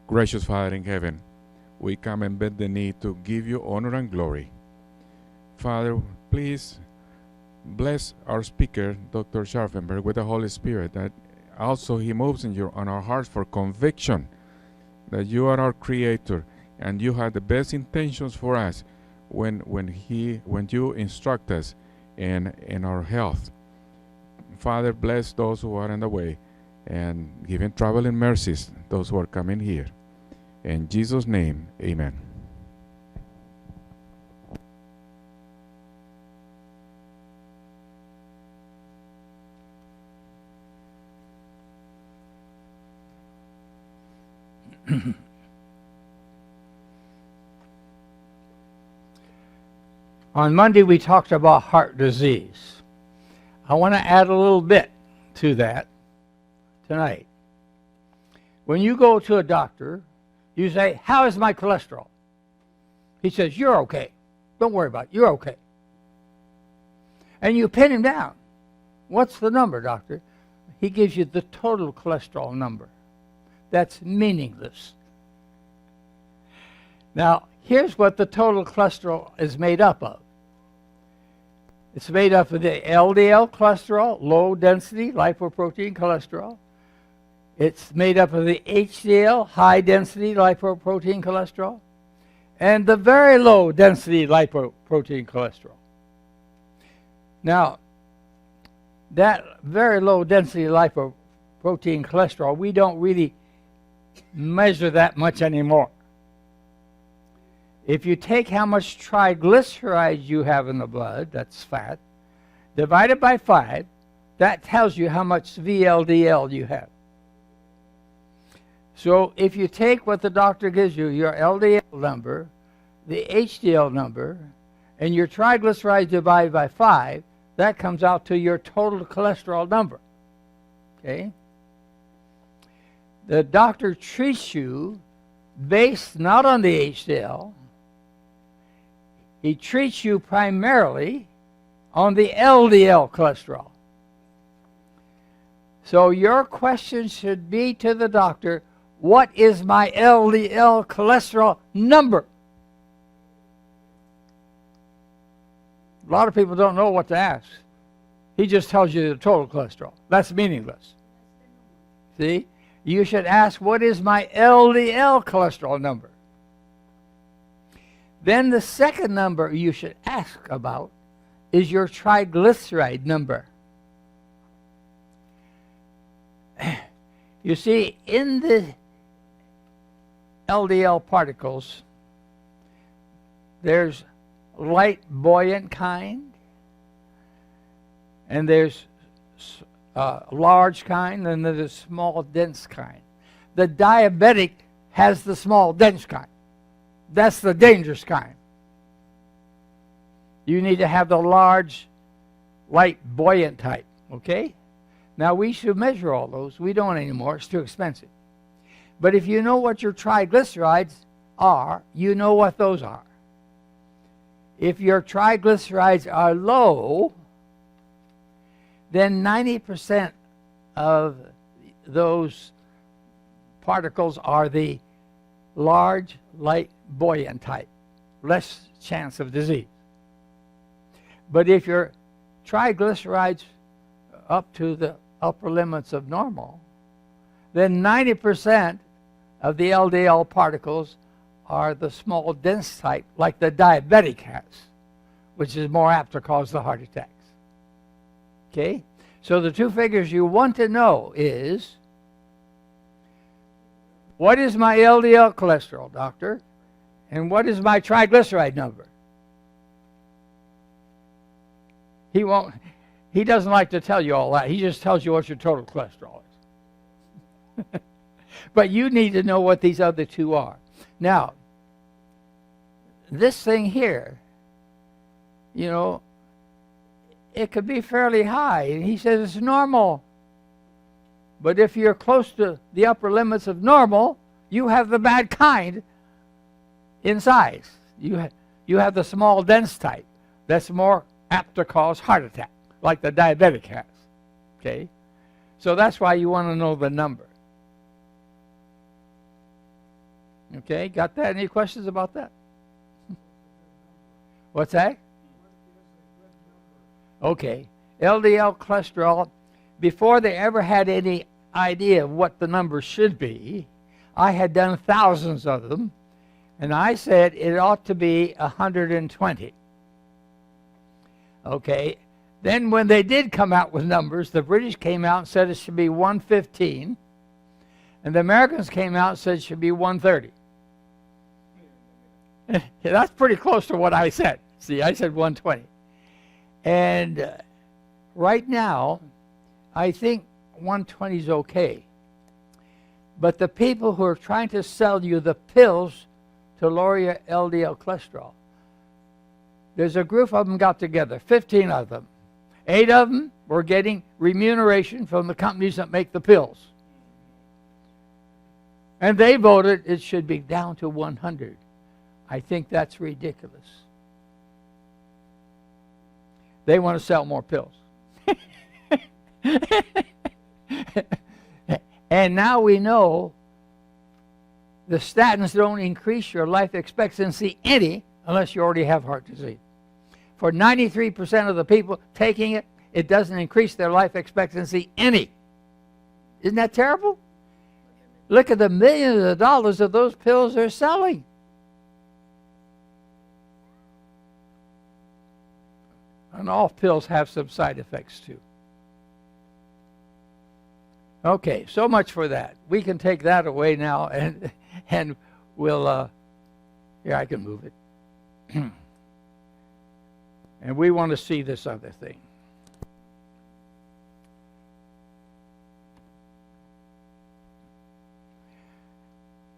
Gracious Father in heaven, we come and bend the knee to give you honor and glory. Father, please bless our speaker, Dr. Scharffenberg, with the Holy Spirit, that also he moves on our hearts for conviction that you are our creator and you have the best intentions for us when you instruct us in our health. Father, bless those who are on the way and give him traveling mercies, those who are coming here. In Jesus' name, amen. On Monday, we talked about heart disease. I want to add a little bit to that tonight. When you go to a doctor, you say, "How is my cholesterol?" He says, "You're okay. Don't worry about it. You're okay." And you pin him down. "What's the number, doctor?" He gives you the total cholesterol number. That's meaningless. Now, here's what the total cholesterol is made up of. It's made up of the LDL cholesterol, low-density lipoprotein cholesterol. It's made up of the HDL, high-density lipoprotein cholesterol, and the very low-density lipoprotein cholesterol. Now, that very low-density lipoprotein cholesterol, we don't really measure that much anymore. If you take how much triglycerides you have in the blood, that's fat, divided by 5, that tells you how much VLDL you have. So if you take what the doctor gives you, your LDL number, the HDL number, and your triglycerides divided by 5, that comes out to your total cholesterol number. Okay? The doctor treats you based not on the HDL, he treats you primarily on the LDL cholesterol. So your question should be to the doctor, what is my LDL cholesterol number? A lot of people don't know what to ask. He just tells you the total cholesterol. That's meaningless. See? You should ask, what is my LDL cholesterol number? Then the second number you should ask about is your triglyceride number. You see, in the LDL particles, there's light buoyant kind, and there's large kind, and there's a small dense kind. The diabetic has the small dense kind. That's the dangerous kind. You need to have the large, light, buoyant type, okay? Now, we should measure all those. We don't anymore. It's too expensive. But if you know what your triglycerides are, you know what those are. If your triglycerides are low, then 90% of those particles are the large, light, buoyant type, less chance of disease. But if your triglycerides are up to the upper limits of normal, then 90% of the LDL particles are the small, dense type, like the diabetic has, which is more apt to cause the heart attacks. Okay? So the two figures you want to know is, what is my LDL cholesterol, doctor? And what is my triglyceride number? He doesn't like to tell you all that. He just tells you what your total cholesterol is. But you need to know what these other two are. Now, this thing here, you know, it could be fairly high. And he says it's normal. But if you're close to the upper limits of normal, you have the bad kind in size. You have the small, dense type that's more apt to cause heart attack, like the diabetic has. Okay? So that's why you want to know the number. Okay, got that? Any questions about that? What's that? Okay, LDL cholesterol, before they ever had any idea of what the number should be, I had done thousands of them, and I said it ought to be 120. Okay, then when they did come out with numbers, the British came out and said it should be 115, and the Americans came out and said it should be 130. That's pretty close to what I said. See, I said 120. And right now, I think 120 is okay. But the people who are trying to sell you the pills to lower your LDL cholesterol, there's a group of them got together, 15 of them. 8 of them were getting remuneration from the companies that make the pills. And they voted it should be down to 100. I think that's ridiculous. They want to sell more pills. And now we know the statins don't increase your life expectancy any unless you already have heart disease. For 93% of the people taking it, it doesn't increase their life expectancy any. Isn't that terrible? Look at the millions of dollars of those pills they're selling. And all pills have some side effects too. Okay, so much for that. We can take that away now, and we'll, here, I can move it. And we want to see this other thing.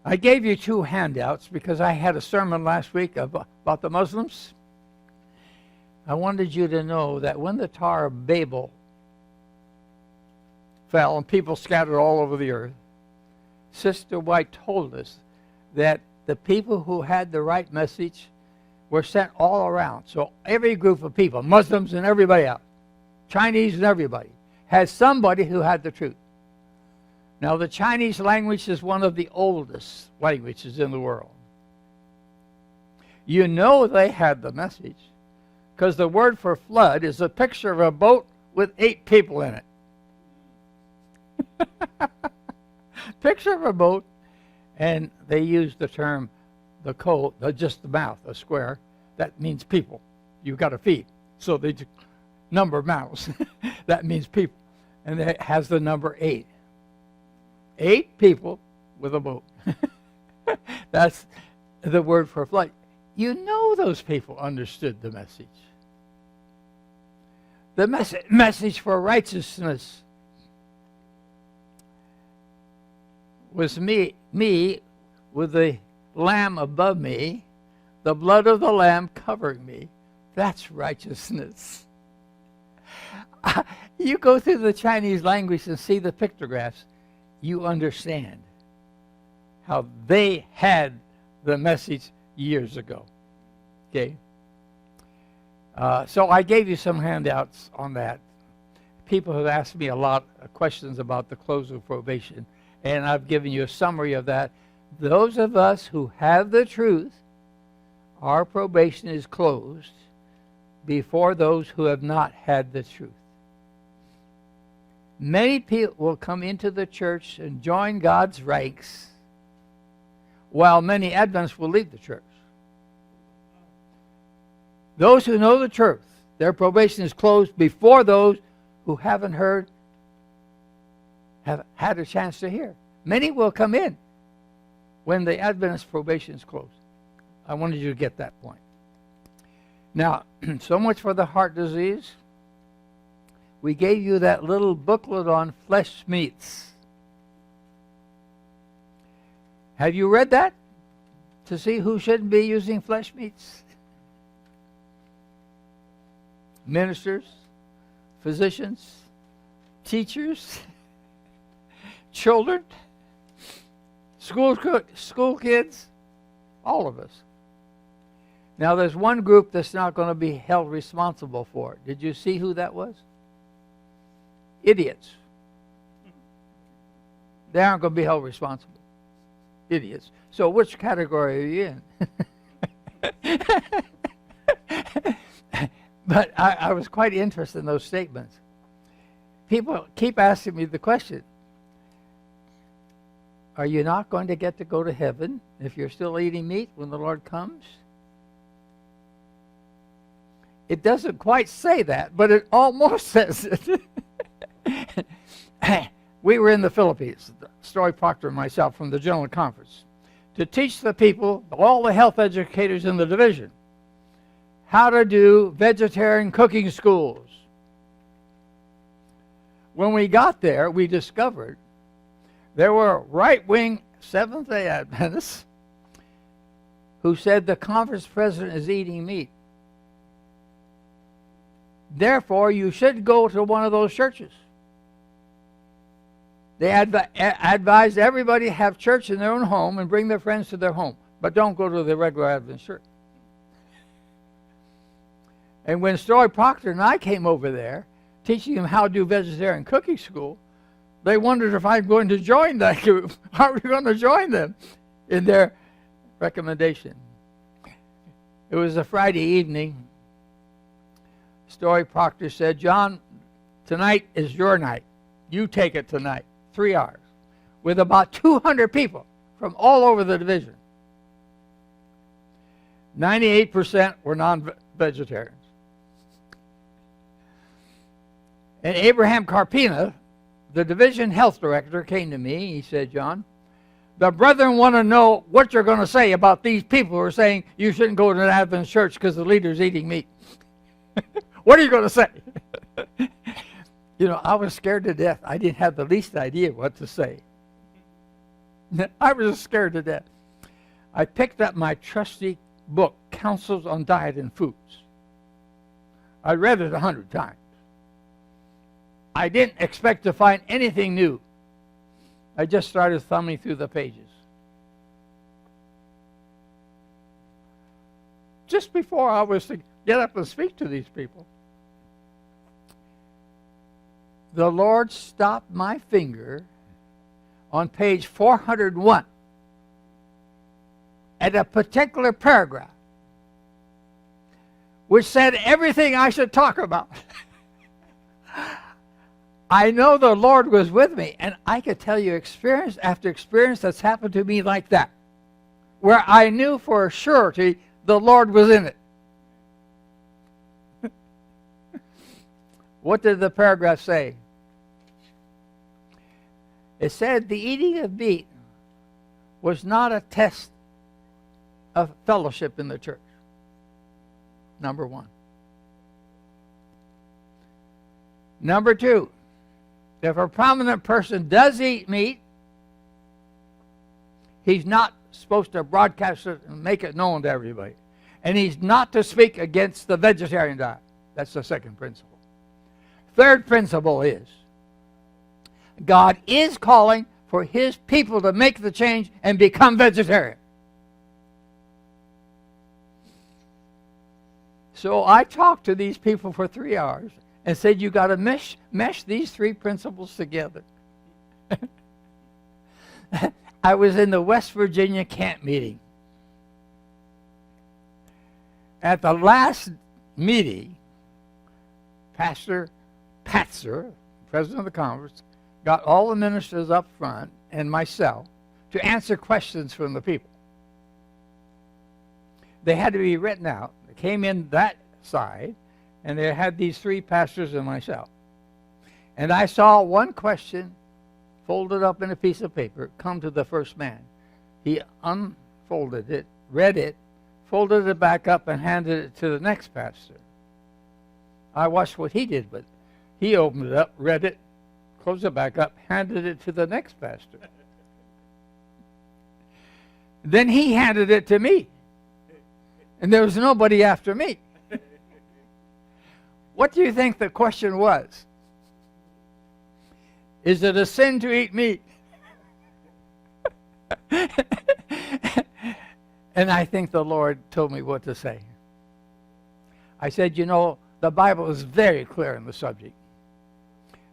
I gave you 2 handouts because I had a sermon last week about the Muslims. I wanted you to know that when the Tower of Babel fell and people scattered all over the earth, Sister White told us that the people who had the right message were sent all around. So every group of people, Muslims and everybody else, Chinese and everybody, had somebody who had the truth. Now the Chinese language is one of the oldest languages in the world. You know they had the message because the word for flood is a picture of a boat with 8 people in it. Picture of a boat, and they use the term, just the mouth, a square. That means people. You've got to feed. So they number mouths. That means people. And it has the number 8. 8 people with a boat. That's the word for flood. You know those people understood the message. The message for righteousness was me with the lamb above me, the blood of the lamb covering me. That's righteousness. You go through the Chinese language and see the pictographs, you understand how they had the message years ago. Okay? So I gave you some handouts on that. People have asked me a lot of questions about the close of probation, and I've given you a summary of that. Those of us who have the truth, our probation is closed before those who have not had the truth. Many people will come into the church and join God's ranks, while many Adventists will leave the church. Those who know the truth, their probation is closed before those who haven't heard, have had a chance to hear. Many will come in when the Adventist probation is closed. I wanted you to get that point. Now, so much for the heart disease. We gave you that little booklet on flesh meats. Have you read that to see who shouldn't be using flesh meats? Ministers, physicians, teachers, children, school kids, all of us. Now there's one group that's not going to be held responsible for it. Did you see who that was? Idiots. They aren't going to be held responsible. idiots. So which category are you in? But I was quite interested in those statements. People keep asking me the question, are you not going to get to go to heaven if you're still eating meat when the Lord comes? It doesn't quite say that, but it almost says it. We were in the Philippines, Story Proctor and myself, from the General Conference, to teach the people, all the health educators in the division, how to do vegetarian cooking schools. When we got there, we discovered there were right-wing Seventh-day Adventists who said the conference president is eating meat. Therefore, you should go to one of those churches. They advised everybody to have church in their own home and bring their friends to their home, but don't go to the regular Adventist church. And when Story Proctor and I came over there, teaching them how to do vegetarian cooking school, they wondered if I'm going to join that group. Are we going to join them in their recommendation? It was a Friday evening. Story Proctor said, John, tonight is your night. You take it tonight, 3 hours, with about 200 people from all over the division. 98% were non-vegetarians. And Abraham Carpina, the division health director, came to me. He said, John, the brethren want to know what you're going to say about these people who are saying you shouldn't go to an Adventist church because the leader's eating meat. What are you going to say? You know, I was scared to death. I didn't have the least idea what to say. I was scared to death. I picked up my trusty book, Counsels on Diet and Foods. I read it 100 times. I didn't expect to find anything new. I just started thumbing through the pages. Just before I was to get up and speak to these people, the Lord stopped my finger on page 401 at a particular paragraph which said everything I should talk about. I know the Lord was with me, and I could tell you experience after experience that's happened to me like that, where I knew for a surety the Lord was in it. What did the paragraph say? It said the eating of meat was not a test of fellowship in the church. Number one. Number two, if a prominent person does eat meat, he's not supposed to broadcast it and make it known to everybody. And he's not to speak against the vegetarian diet. That's the second principle. Third principle is, God is calling for his people to make the change and become vegetarian. So I talked to these people for 3 hours and said, you got to mesh these three principles together. I was in the West Virginia camp meeting. At the last meeting, Pastor Patzer, president of the conference, got all the ministers up front and myself to answer questions from the people. They had to be written out. They came in that side, and they had these three pastors and myself. And I saw one question folded up in a piece of paper come to the first man. He unfolded it, read it, folded it back up, and handed it to the next pastor. I watched what he did, but he opened it up, read it, closed it back up, handed it to the next pastor. Then he handed it to me. And there was nobody after me. What do you think the question was? Is it a sin to eat meat? And I think the Lord told me what to say. I said, you know, the Bible is very clear on the subject.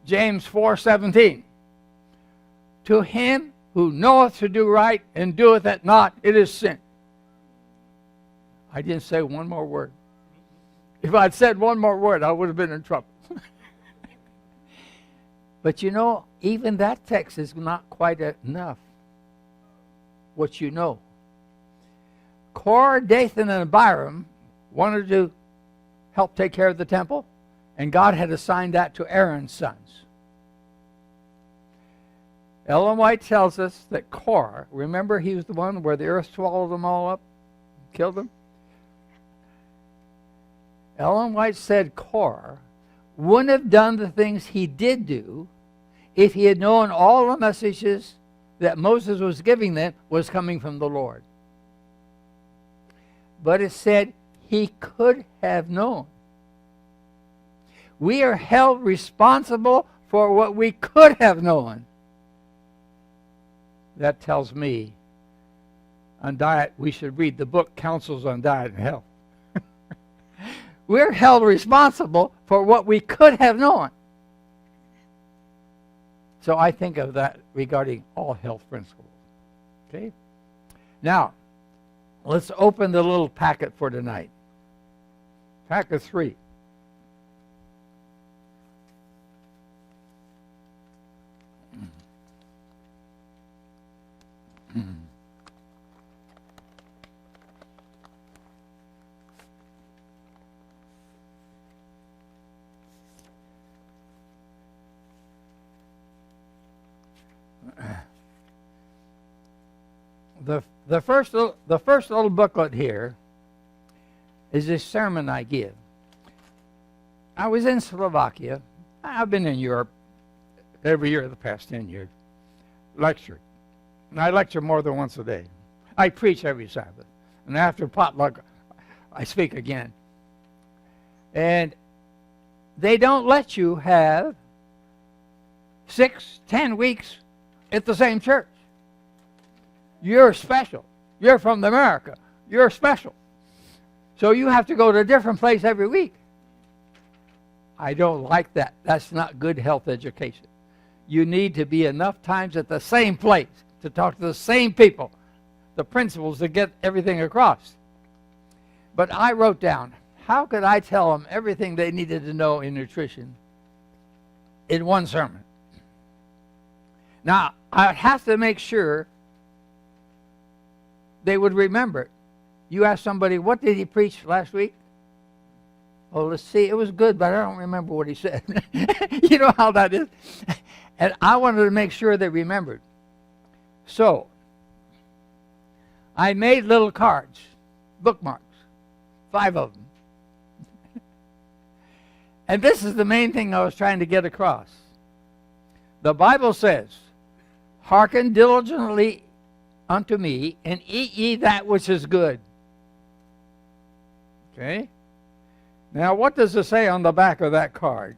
James 4:17. To him who knoweth to do right and doeth it not, it is sin. I didn't say one more word. If I'd said one more word, I would have been in trouble. But you know, even that text is not quite enough. What you know. Korah, Dathan, and Abiram wanted to help take care of the temple, and God had assigned that to Aaron's sons. Ellen White tells us that Korah, remember he was the one where the earth swallowed them all up, killed them? Ellen White said Korah wouldn't have done the things he did do if he had known all the messages that Moses was giving them was coming from the Lord. But it said he could have known. We are held responsible for what we could have known. That tells me on diet, we should read the book Counsels on Diet and Health. We're held responsible for what we could have known. So I think of that regarding all health principles. Okay? Now, let's open the little packet for tonight. Packet 3. The first little booklet here is this sermon I give. I was in Slovakia. I've been in Europe every year the past 10 years. Lectured. And I lecture more than once a day. I preach every Sabbath. And after potluck, I speak again. And they don't let you have 6, 10 weeks at the same church. You're special. You're from America. You're special. So you have to go to a different place every week. I don't like that. That's not good health education. You need to be enough times at the same place to talk to the same people, the principles to get everything across. But I wrote down, how could I tell them everything they needed to know in nutrition in one sermon? Now, I have to make sure they would remember it. You ask somebody, what did he preach last week? Oh, let's see, it was good, but I don't remember what he said. You know how that is? And I wanted to make sure they remembered. So, I made little cards, bookmarks, 5 of them. And this is the main thing I was trying to get across. The Bible says, hearken diligently unto me, and eat ye that which is good. Okay? Now, what does it say on the back of that card?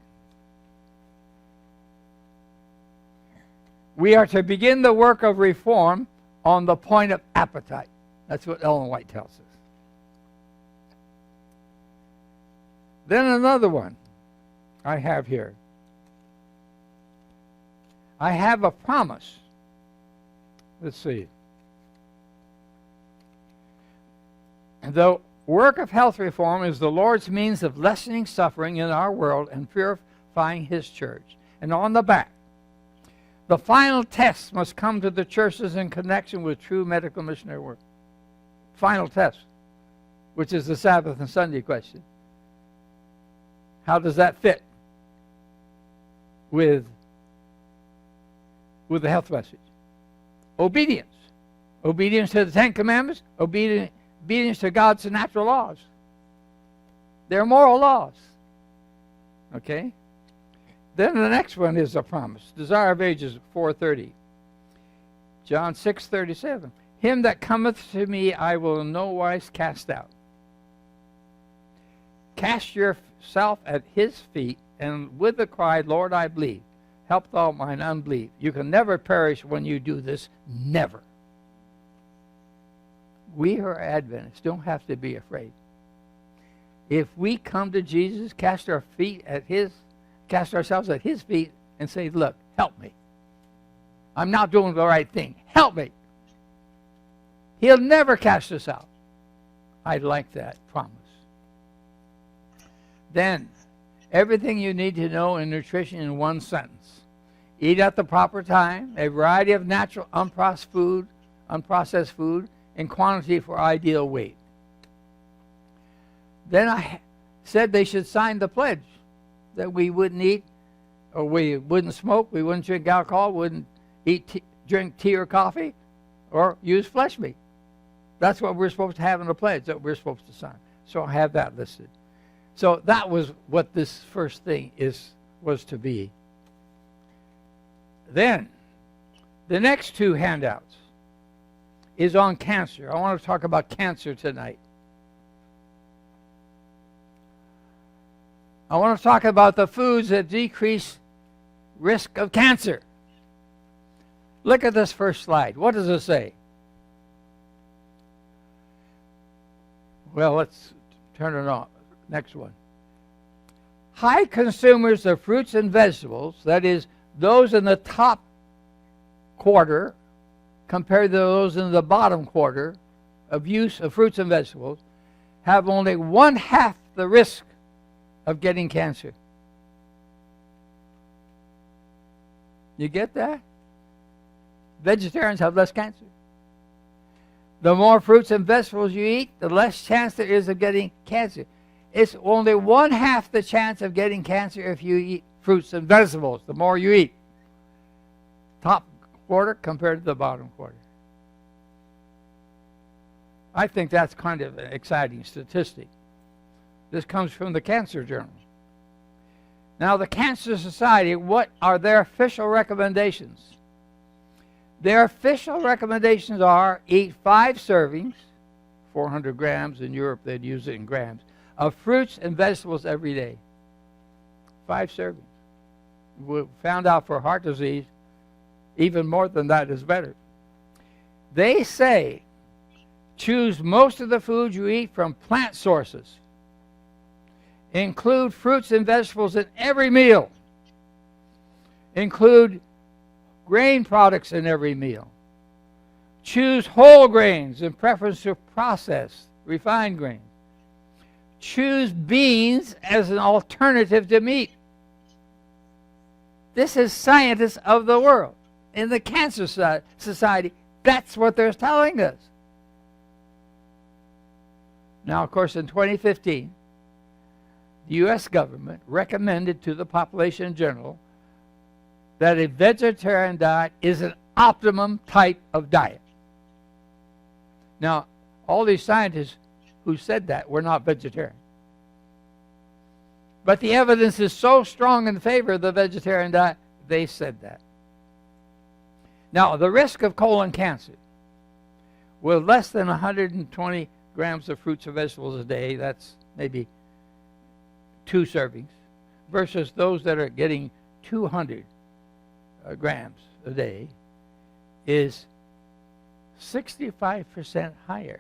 We are to begin the work of reform on the point of appetite. That's what Ellen White tells us. Then another one I have here. I have a promise. Let's see. The work of health reform is the Lord's means of lessening suffering in our world and purifying His church. And on the back, the final test must come to the churches in connection with true medical missionary work. Final test, which is the Sabbath and Sunday question. How does that fit with the health message? Obedience. Obedience to the Ten Commandments. Obedience to God's natural laws. They're moral laws. Okay? Then the next one is a promise. Desire of Ages 4:30. John 6:37. Him that cometh to me I will in no wise cast out. Cast yourself at His feet, and with the cry, Lord, I believe. Help thou mine unbelief. You can never perish when you do this. Never. We who are Adventists don't have to be afraid. If we come to Jesus, cast ourselves at His feet and say, look, help me. I'm not doing the right thing. Help me. He'll never cast us out. I like that promise. Then, everything you need to know in nutrition in one sentence. Eat at the proper time, a variety of natural unprocessed food, in quantity for ideal weight. Then I said they should sign the pledge that we wouldn't eat, or we wouldn't smoke, we wouldn't drink alcohol, wouldn't drink tea or coffee, or use flesh meat. That's what we're supposed to have in the pledge that we're supposed to sign. So I have that listed. So that was what this first thing was to be. Then, the next two handouts is on cancer. I want to talk about cancer tonight. I want to talk about the foods that decrease risk of cancer. Look at this first slide. What does it say? Well, let's turn it on. Next one. High consumers of fruits and vegetables, that is, those in the top quarter compared to those in the bottom quarter of use of fruits and vegetables, have only 1/2 the risk of getting cancer. You get that? Vegetarians have less cancer. The more fruits and vegetables you eat, the less chance there is of getting cancer. It's only 1/2 the chance of getting cancer if you eat fruits and vegetables, the more you eat. Top quarter compared to the bottom quarter. I think that's kind of an exciting statistic. This comes from the Cancer Journal. Now, the Cancer Society, what are their official recommendations? Their official recommendations are eat 5 servings, 400 grams. In Europe, they'd use it in grams, of fruits and vegetables every day. 5 servings. We found out for heart disease, even more than that is better. They say choose most of the foods you eat from plant sources. Include fruits and vegetables in every meal. Include grain products in every meal. Choose whole grains in preference to processed, refined grains. Choose beans as an alternative to meat. This is scientists of the world. In the Cancer Society, that's what they're telling us. Now, of course, in 2015, the U.S. government recommended to the population in general that a vegetarian diet is an optimum type of diet. Now, all these scientists who said that were not vegetarian. But the evidence is so strong in favor of the vegetarian diet, they said that. Now, the risk of colon cancer with less than 120 grams of fruits or vegetables a day, that's maybe 2 servings, versus those that are getting 200 grams a day, is 65% higher.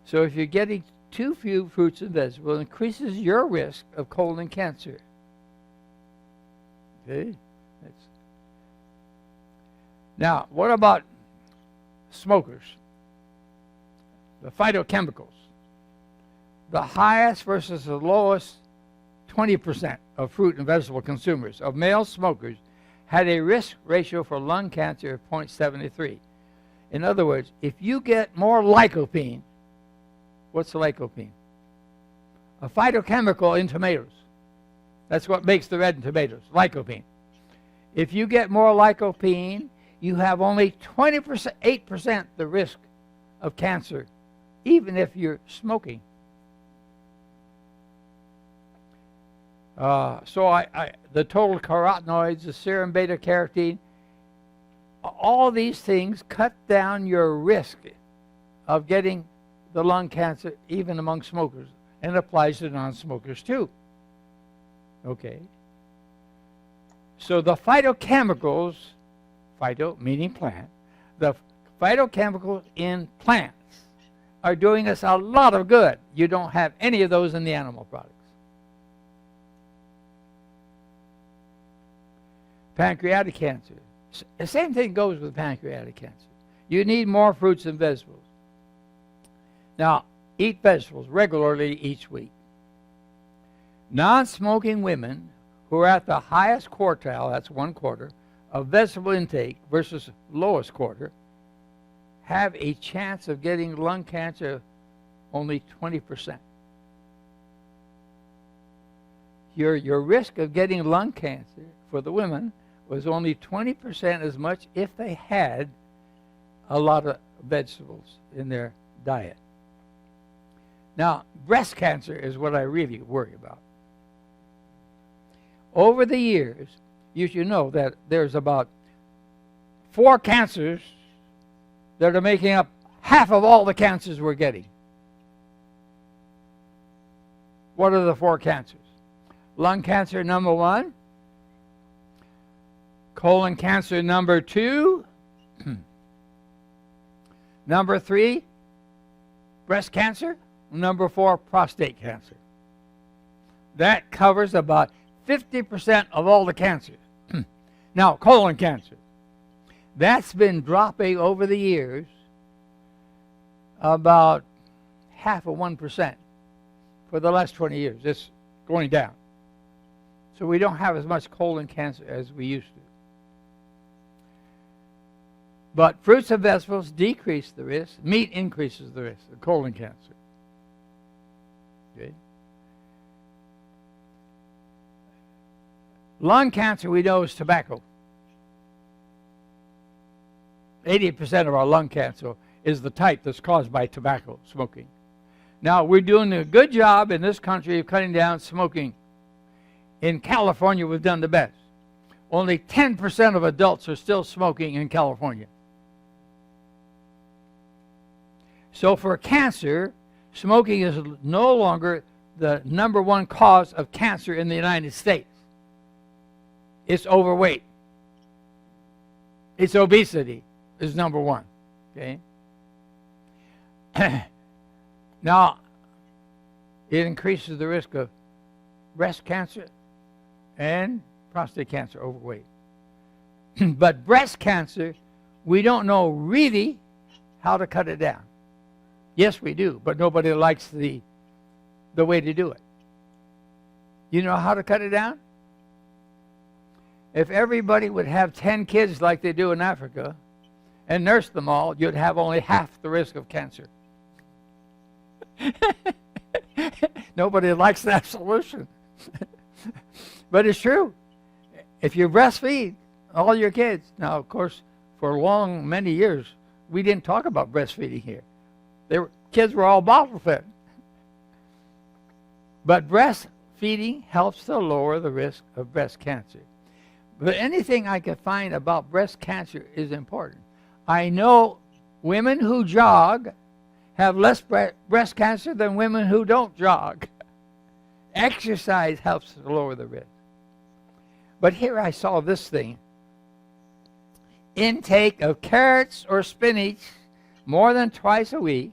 So if you're getting too few fruits and vegetables, it increases your risk of colon cancer. Okay? Now, what about smokers? The phytochemicals. The highest versus the lowest 20% of fruit and vegetable consumers of male smokers had a risk ratio for lung cancer of 0.73. In other words, if you get more lycopene, what's the lycopene? A phytochemical in tomatoes. That's what makes the red in tomatoes, lycopene. If you get more lycopene, you have only 8% the risk of cancer, even if you're smoking. The total carotenoids, the serum beta-carotene, all these things cut down your risk of getting the lung cancer, even among smokers, and applies to non-smokers too. Okay. So the phytochemicals, phyto meaning plant, the phytochemicals in plants are doing us a lot of good. You don't have any of those in the animal products. Pancreatic cancer, The same thing goes with pancreatic cancer. You need more fruits and vegetables. Now, eat vegetables regularly each week. Non-smoking women who are at the highest quartile, that's 1/4, of vegetable intake versus lowest quarter, have a chance of getting lung cancer only 20%. Your risk of getting lung cancer for the women was only 20% as much if they had a lot of vegetables in their diet. Now, breast cancer is what I really worry about. Over the years, you should know that there's about 4 cancers that are making up half of all the cancers we're getting. What are the 4 cancers? Lung cancer, number 1. Colon cancer, number 2. Number 3, breast cancer. Number 4, prostate cancer. That covers about 50% of all the cancers. Now, colon cancer. That's been dropping over the years about 0.5% for the last 20 years. It's going down. So we don't have as much colon cancer as we used to. But fruits and vegetables decrease the risk. Meat increases the risk of colon cancer. Okay. Lung cancer, we know, is tobacco. 80% of our lung cancer is the type that's caused by tobacco smoking. Now, we're doing a good job in this country of cutting down smoking. In California, we've done the best. Only 10% of adults are still smoking in California. So for cancer, smoking is no longer the number 1 cause of cancer in the United States. It's overweight. It's obesity is number 1. Okay. Now, it increases the risk of breast cancer and prostate cancer, overweight. But breast cancer, we don't know really how to cut it down. Yes, we do, but nobody likes the way to do it. You know how to cut it down? If everybody would have 10 kids like they do in Africa and nurse them all, you'd have only half the risk of cancer. Nobody likes that solution. But it's true. If you breastfeed all your kids, now, of course, for many years, we didn't talk about breastfeeding here. Kids were all bottle fed. But breastfeeding helps to lower the risk of breast cancer. But anything I can find about breast cancer is important. I know women who jog have less breast cancer than women who don't jog. Exercise helps to lower the risk. But here I saw this thing. Intake of carrots or spinach more than twice a week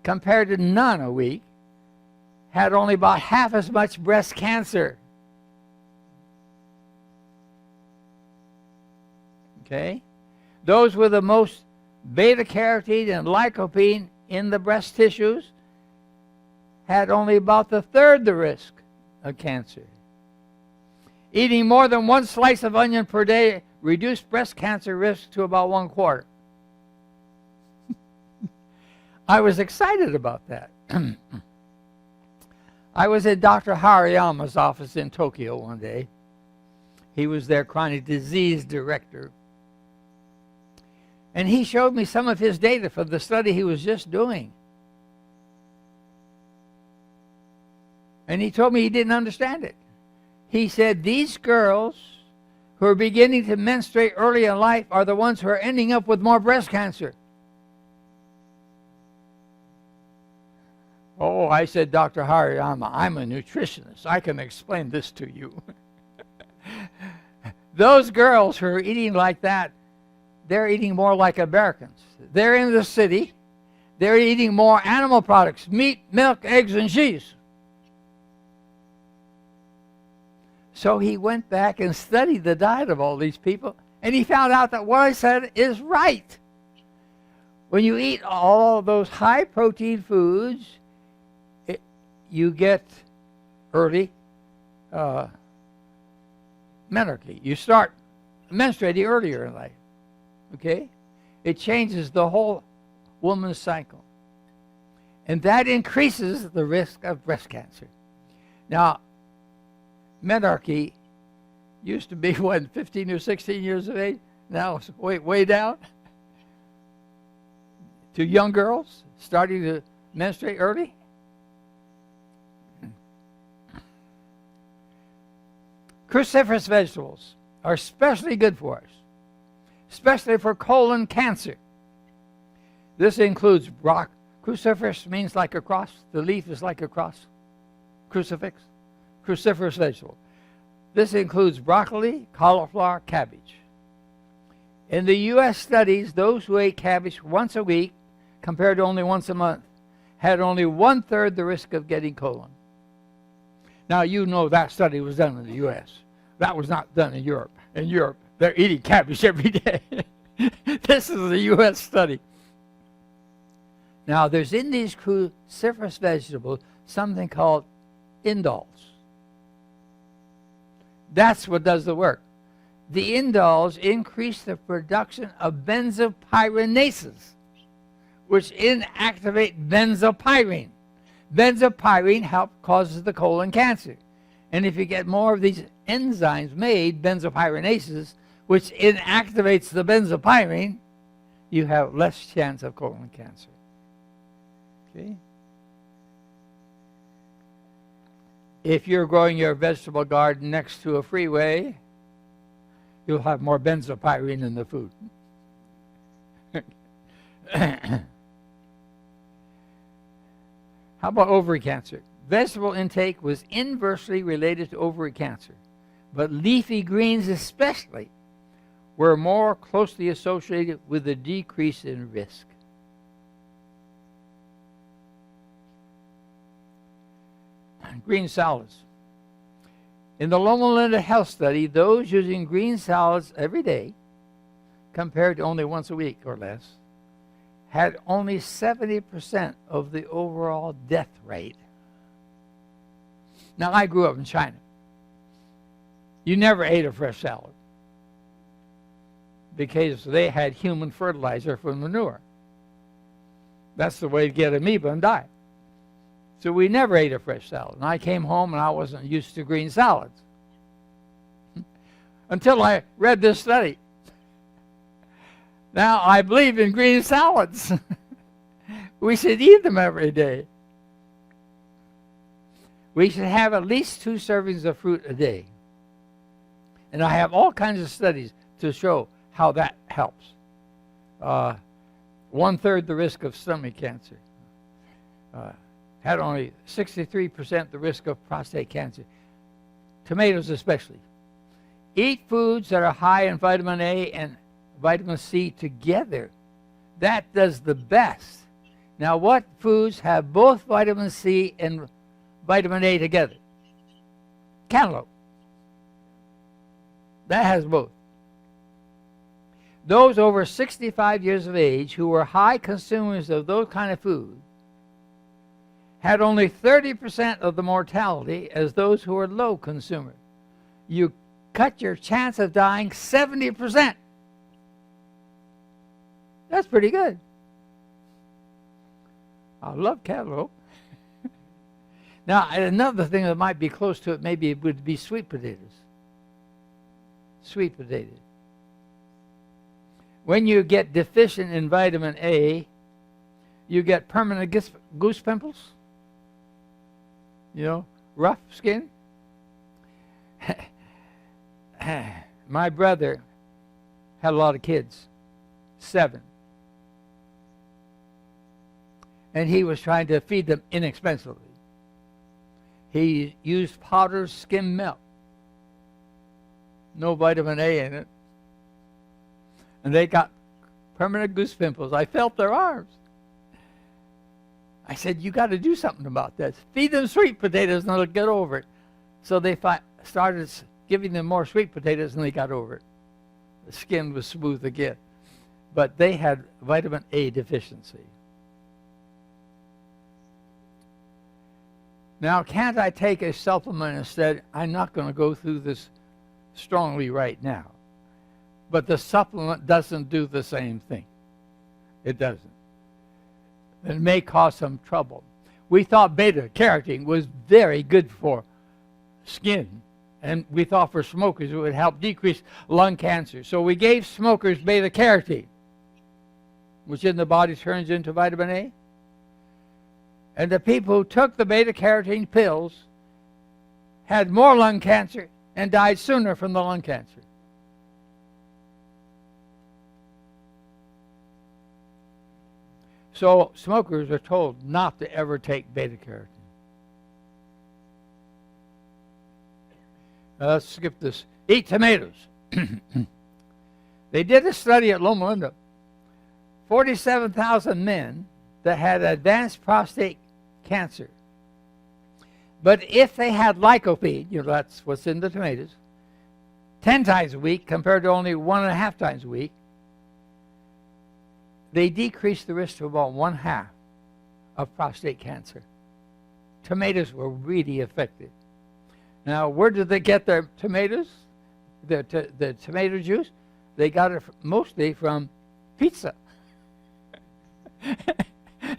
compared to none a week had only about half as much breast cancer. Okay? Those with the most beta-carotene and lycopene in the breast tissues had only about 1/3 the risk of cancer. Eating more than 1 slice of onion per day reduced breast cancer risk to about 1/4. I was excited about that. I was at Dr. Hariyama's office in Tokyo one day. He was their chronic disease director. And he showed me some of his data for the study he was just doing. And he told me he didn't understand it. He said, these girls who are beginning to menstruate early in life are the ones who are ending up with more breast cancer. Oh, I said, Dr. Hariyama, I'm a nutritionist. I can explain this to you. Those girls who are eating like that, they're eating more like Americans. They're in the city. They're eating more animal products, meat, milk, eggs, and cheese. So he went back and studied the diet of all these people, And he found out that what I said is right. When you eat all of those high protein foods, you get early menarche. You start menstruating earlier in life. Okay? It changes the whole woman's cycle. And that increases the risk of breast cancer. Now, menarche used to be, what, 15 or 16 years of age? Now it's way down. To young girls starting to menstruate early. Cruciferous vegetables are especially good for us, especially for colon cancer. This includes cruciferous means like a cross. The leaf is like a cross. Crucifix. Cruciferous vegetable. This includes broccoli, cauliflower, cabbage. In the U.S. studies, those who ate cabbage once a week compared to only once a month had only 1/3 the risk of getting colon. Now, you know that study was done in the U.S. That was not done in Europe. In Europe, they're eating cabbage every day. This is a U.S. study. Now, there's in these cruciferous vegetables something called indoles. That's what does the work. The indoles increase the production of benzopyrinases, which inactivate benzopyrene. Benzopyrene causes the colon cancer. And if you get more of these enzymes made, benzopyrinases, which inactivates the benzopyrene, you have less chance of colon cancer. Okay? If you're growing your vegetable garden next to a freeway, you'll have more benzopyrene in the food. How about ovary cancer? Vegetable intake was inversely related to ovary cancer, but leafy greens especially were more closely associated with a decrease in risk. Green salads. In the Loma Linda Health Study, those using green salads every day, compared to only once a week or less, had only 70% of the overall death rate. Now, I grew up in China. You never ate a fresh salad because they had human fertilizer for manure. That's the way to get amoeba and die. So we never ate a fresh salad. And I came home and I wasn't used to green salads until I read this study. Now I believe in green salads. We should eat them every day. We should have at least 2 servings of fruit a day. And I have all kinds of studies to show how that helps. 1/3 the risk of stomach cancer. Had only 63% the risk of prostate cancer. Tomatoes especially. Eat foods that are high in vitamin A and vitamin C together. That does the best. Now, what foods have both vitamin C and vitamin A together? Cantaloupe. That has both. Those over 65 years of age who were high consumers of those kind of food had only 30% of the mortality as those who were low consumers. You cut your chance of dying 70%. That's pretty good. I love cantaloupe. Now, another thing that might be close to it maybe would be sweet potatoes. Sweet potatoes. When you get deficient in vitamin A, you get permanent goose pimples. You know, rough skin. My brother had a lot of kids, 7. And he was trying to feed them inexpensively. He used powdered skim milk. No vitamin A in it. And they got permanent goose pimples. I felt their arms. I said, you got to do something about this. Feed them sweet potatoes and they'll get over it. So they started giving them more sweet potatoes and they got over it. the skin was smooth again. But they had vitamin A deficiency. Now, can't I take a supplement instead? I'm not going to go through this strongly right now. But the supplement doesn't do the same thing. It doesn't. It may cause some trouble. We thought beta-carotene was very good for skin. And we thought for smokers it would help decrease lung cancer. So we gave smokers beta-carotene, which in the body turns into vitamin A. And the people who took the beta-carotene pills had more lung cancer and died sooner from the lung cancer. So smokers are told not to ever take beta-carotene. Let's skip this. Eat tomatoes. They did a study at Loma Linda. 47,000 men that had advanced prostate cancer. But if they had lycopene, that's what's in the tomatoes, 10 times a week compared to only 1.5 times a week, they decreased the risk to about 1/2 of prostate cancer. Tomatoes were really effective. Now, where did they get their tomatoes? The tomato juice? They got it mostly from pizza.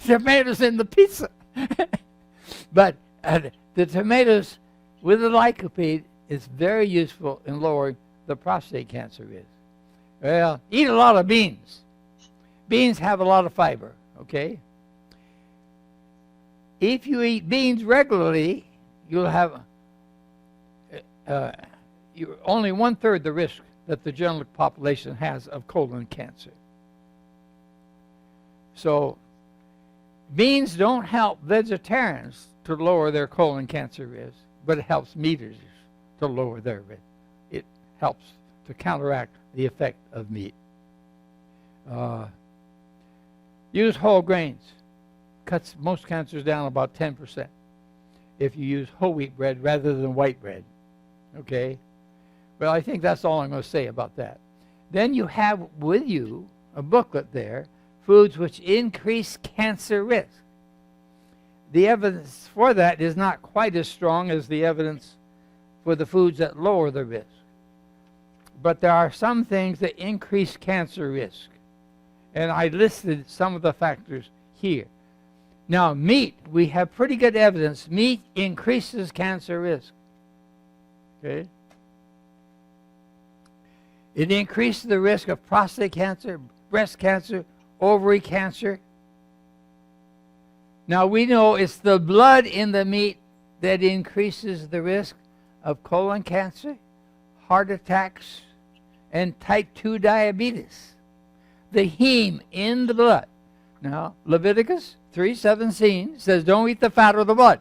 Tomatoes in the pizza. But the tomatoes with the lycopene is very useful in lowering the prostate cancer risk. Well, eat a lot of beans. Beans have a lot of fiber, okay? If you eat beans regularly, you'll have only 1/3 the risk that the general population has of colon cancer. So beans don't help vegetarians to lower their colon cancer risk, but it helps meat eaters to lower their risk. It helps to counteract the effect of meat. Use whole grains. Cuts most cancers down about 10% if you use whole wheat bread rather than white bread. Okay? Well, I think that's all I'm going to say about that. Then you have with you a booklet there, Foods Which Increase Cancer Risk. The evidence for that is not quite as strong as the evidence for the foods that lower the risk. But there are some things that increase cancer risk. And I listed some of the factors here. Now, meat, we have pretty good evidence. Meat increases cancer risk. Okay? It increases the risk of prostate cancer, breast cancer, ovary cancer. Now, we know it's the blood in the meat that increases the risk of colon cancer, heart attacks, and type 2 diabetes. The heme in the blood. Now, Leviticus 3:17 says, don't eat the fat or the blood.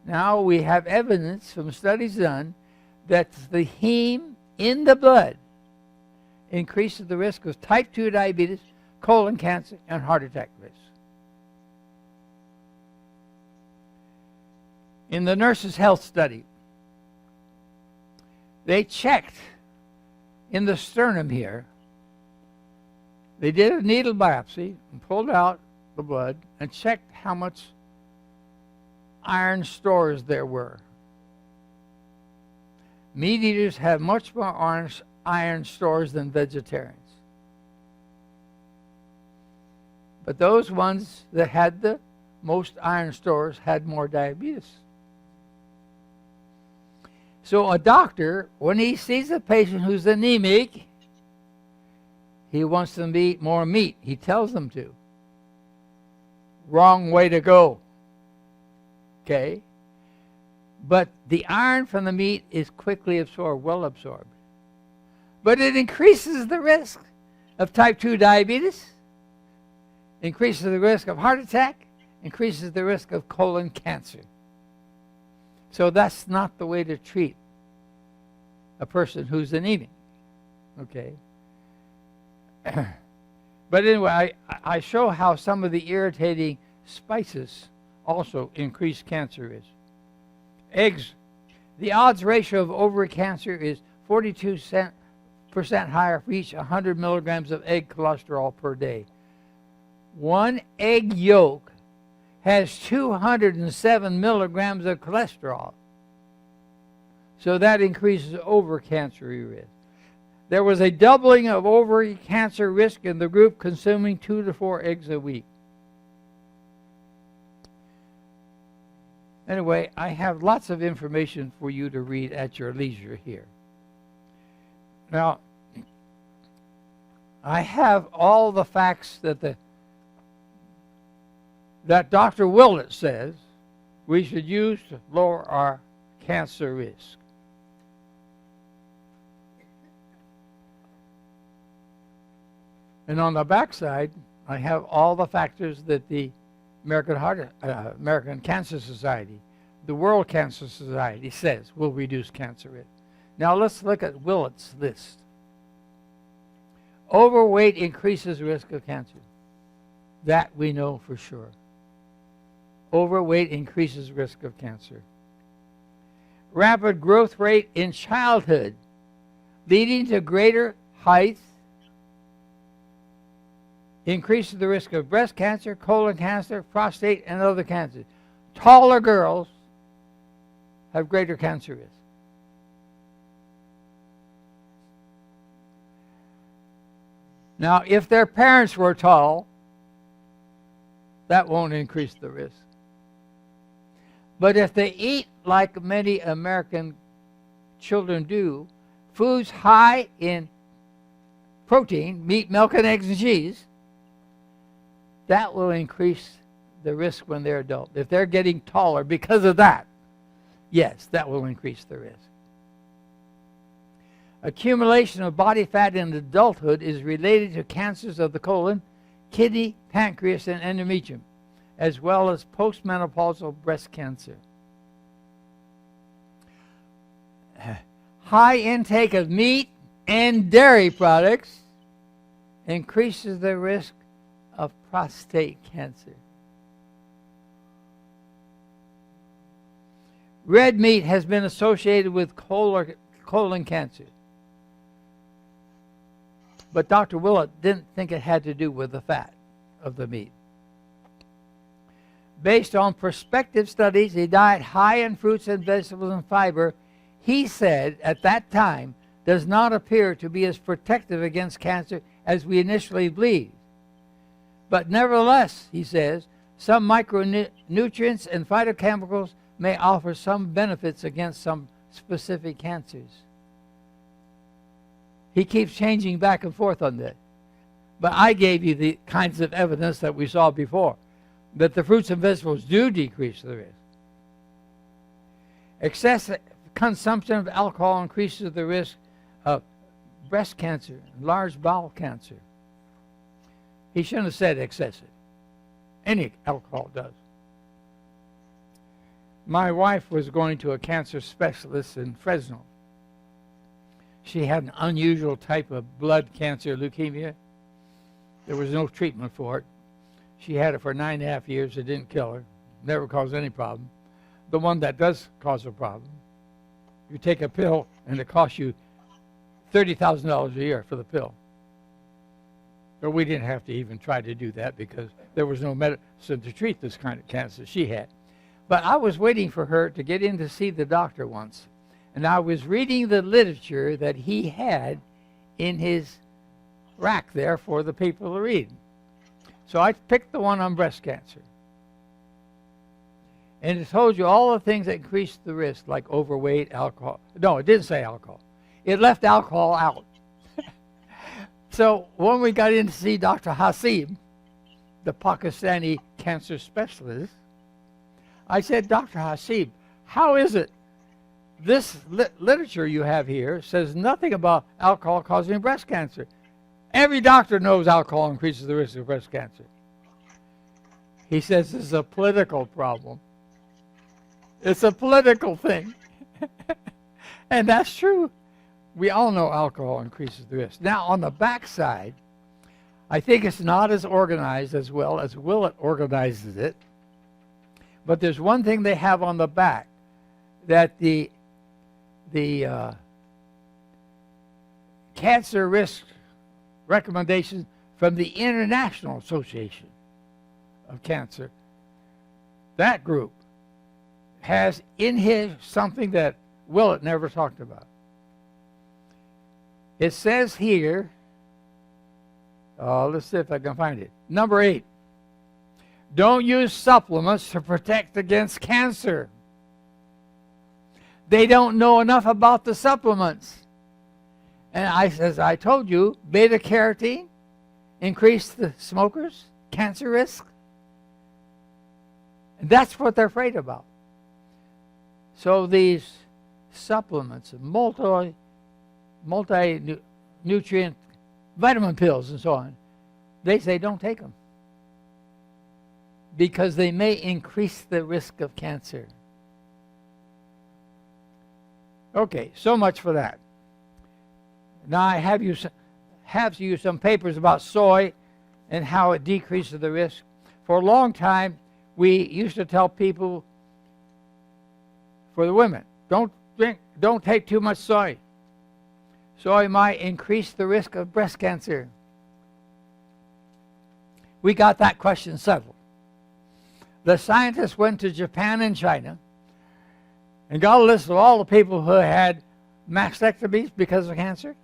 Now, we have evidence from studies done that the heme in the blood increases the risk of type 2 diabetes, colon cancer, and heart attack risk. In the Nurses' Health Study, they checked in the sternum here. They did a needle biopsy and pulled out the blood and checked how much iron stores there were. Meat eaters have much more iron stores than vegetarians. But those ones that had the most iron stores had more diabetes. So a doctor, when he sees a patient who's anemic, he wants them to eat more meat. He tells them to. Wrong way to go. Okay? But the iron from the meat is quickly absorbed, well absorbed. But it increases the risk of type 2 diabetes, increases the risk of heart attack, increases the risk of colon cancer. So that's not the way to treat a person who's anemic. Okay? But anyway, I show how some of the irritating spices also increase cancer risk. Eggs. The odds ratio of ovary cancer is 42% higher for each 100 milligrams of egg cholesterol per day. One egg yolk has 207 milligrams of cholesterol. So that increases ovary cancer risk. There was a doubling of ovary cancer risk in the group consuming 2 to 4 eggs a week. Anyway, I have lots of information for you to read at your leisure here. Now, I have all the facts that Dr. Willett says we should use to lower our cancer risk. And on the backside, I have all the factors that the American Cancer Society, the World Cancer Society says will reduce cancer risk. Now let's look at Willett's list. Overweight increases risk of cancer. That we know for sure. Overweight increases risk of cancer. Rapid growth rate in childhood, leading to greater height, increases the risk of breast cancer, colon cancer, prostate, and other cancers. Taller girls have greater cancer risk. Now, if their parents were tall, that won't increase the risk. But if they eat like many American children do, foods high in protein, meat, milk, and eggs and cheese, that will increase the risk when they're adult. If they're getting taller because of that, yes, that will increase the risk. Accumulation of body fat in adulthood is related to cancers of the colon, kidney, pancreas, and endometrium, as well as postmenopausal breast cancer. High intake of meat and dairy products increases the risk of prostate cancer. Red meat has been associated with colon cancer. But Dr. Willett didn't think it had to do with the fat of the meat. Based on prospective studies, a diet high in fruits and vegetables and fiber, he said at that time, does not appear to be as protective against cancer as we initially believed. But nevertheless, he says, some micronutrients and phytochemicals may offer some benefits against some specific cancers. He keeps changing back and forth on that. But I gave you the kinds of evidence that we saw before, that the fruits and vegetables do decrease the risk. Excessive consumption of alcohol increases the risk of breast cancer and large bowel cancer. He shouldn't have said excessive. Any alcohol does. My wife was going to a cancer specialist in Fresno. She had an unusual type of blood cancer, leukemia. There was no treatment for it. She had it for 9.5 years. It didn't kill her. Never caused any problem. The one that does cause a problem, you take a pill and it costs you $30,000 a year for the pill. But we didn't have to even try to do that because there was no medicine to treat this kind of cancer she had. But I was waiting for her to get in to see the doctor once. And I was reading the literature that he had in his rack there for the people to read. So I picked the one on breast cancer. And it told you all the things that increase the risk, like overweight, alcohol. No, it didn't say alcohol. It left alcohol out. So when we got in to see Dr. Hasib, the Pakistani cancer specialist, I said, Dr. Hasib, how is it this literature you have here says nothing about alcohol causing breast cancer? Every doctor knows alcohol increases the risk of breast cancer. He says this is a political problem. It's a political thing. And that's true. We all know alcohol increases the risk. Now, on the backside, I think it's not as organized as well as Willett organizes it. But there's one thing they have on the back, that the cancer risk recommendations from the International Association of Cancer. That group has in here something that Willett never talked about. It says here, let's see if I can find it. Number 8, don't use supplements to protect against cancer. They don't know enough about the supplements. And as I told you, beta-carotene increased the smokers' cancer risk. And that's what they're afraid about. So these supplements, multi-nutrient vitamin pills and so on, they say don't take them because they may increase the risk of cancer. Okay, so much for that. Now I have you some papers about soy and how it decreases the risk. For a long time, we used to tell people, for the women, don't take too much soy. Soy might increase the risk of breast cancer. We got that question settled. The scientists went to Japan and China and got a list of all the people who had mastectomies because of cancer,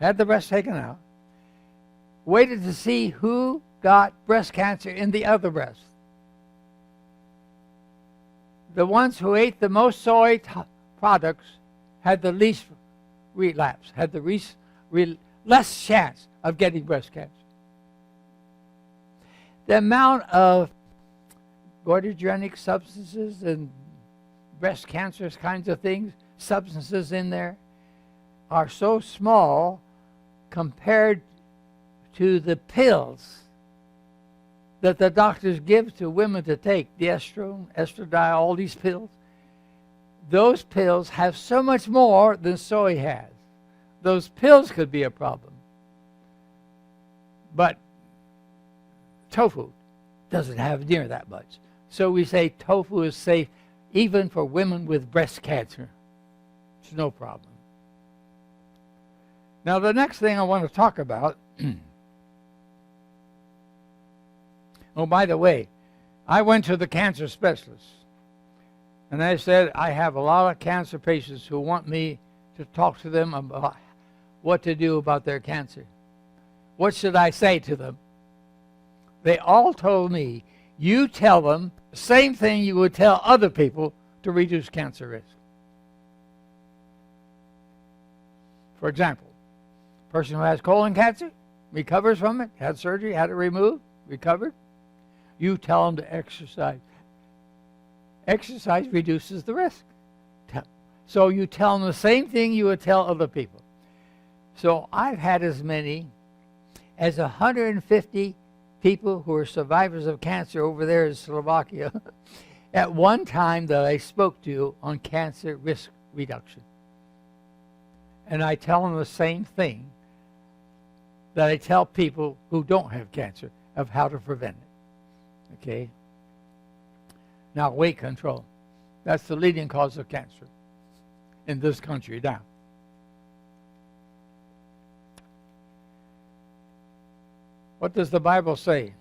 had the breast taken out, waited to see who got breast cancer in the other breast. The ones who ate the most soy products had the least relapse, had the less chance of getting breast cancer. The amount of goitrogenic substances and breast cancer kinds of things, substances in there, are so small compared to the pills that the doctors give to women to take, the estradiol, all these pills. Those pills have so much more than soy has. Those pills could be a problem. But tofu doesn't have near that much. So we say tofu is safe even for women with breast cancer. It's no problem. Now the next thing I want to talk about, oh, by the way, I went to the cancer specialist and I said, I have a lot of cancer patients who want me to talk to them about what to do about their cancer. What should I say to them? They all told me, you tell them the same thing you would tell other people to reduce cancer risk. For example, a person who has colon cancer, recovers from it, had surgery, had it removed, recovered, you tell them to exercise. Exercise reduces the risk. So you tell them the same thing you would tell other people. So I've had as many as 150 people who are survivors of cancer over there in Slovakia at one time that I spoke to on cancer risk reduction. And I tell them the same thing that I tell people who don't have cancer of how to prevent it. Okay? Now, weight control. That's the leading cause of cancer in this country now. What does the Bible say?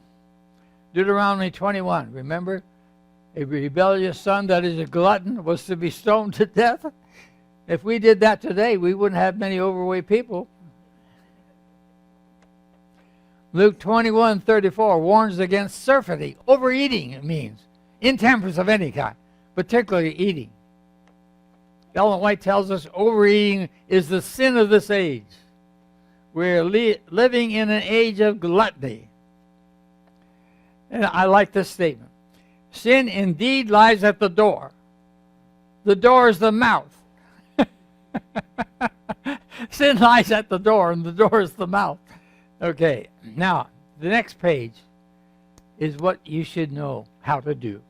Deuteronomy 21, remember? A rebellious son that is a glutton was to be stoned to death. If we did that today, we wouldn't have many overweight people. Luke 21:34 warns against surfeiting, overeating it means, intemperance of any kind, particularly eating. Ellen White tells us overeating is the sin of this age. We're living in an age of gluttony. And I like this statement. Sin indeed lies at the door. The door is the mouth. Sin lies at the door, and the door is the mouth. Okay, now, the next page is what you should know how to do.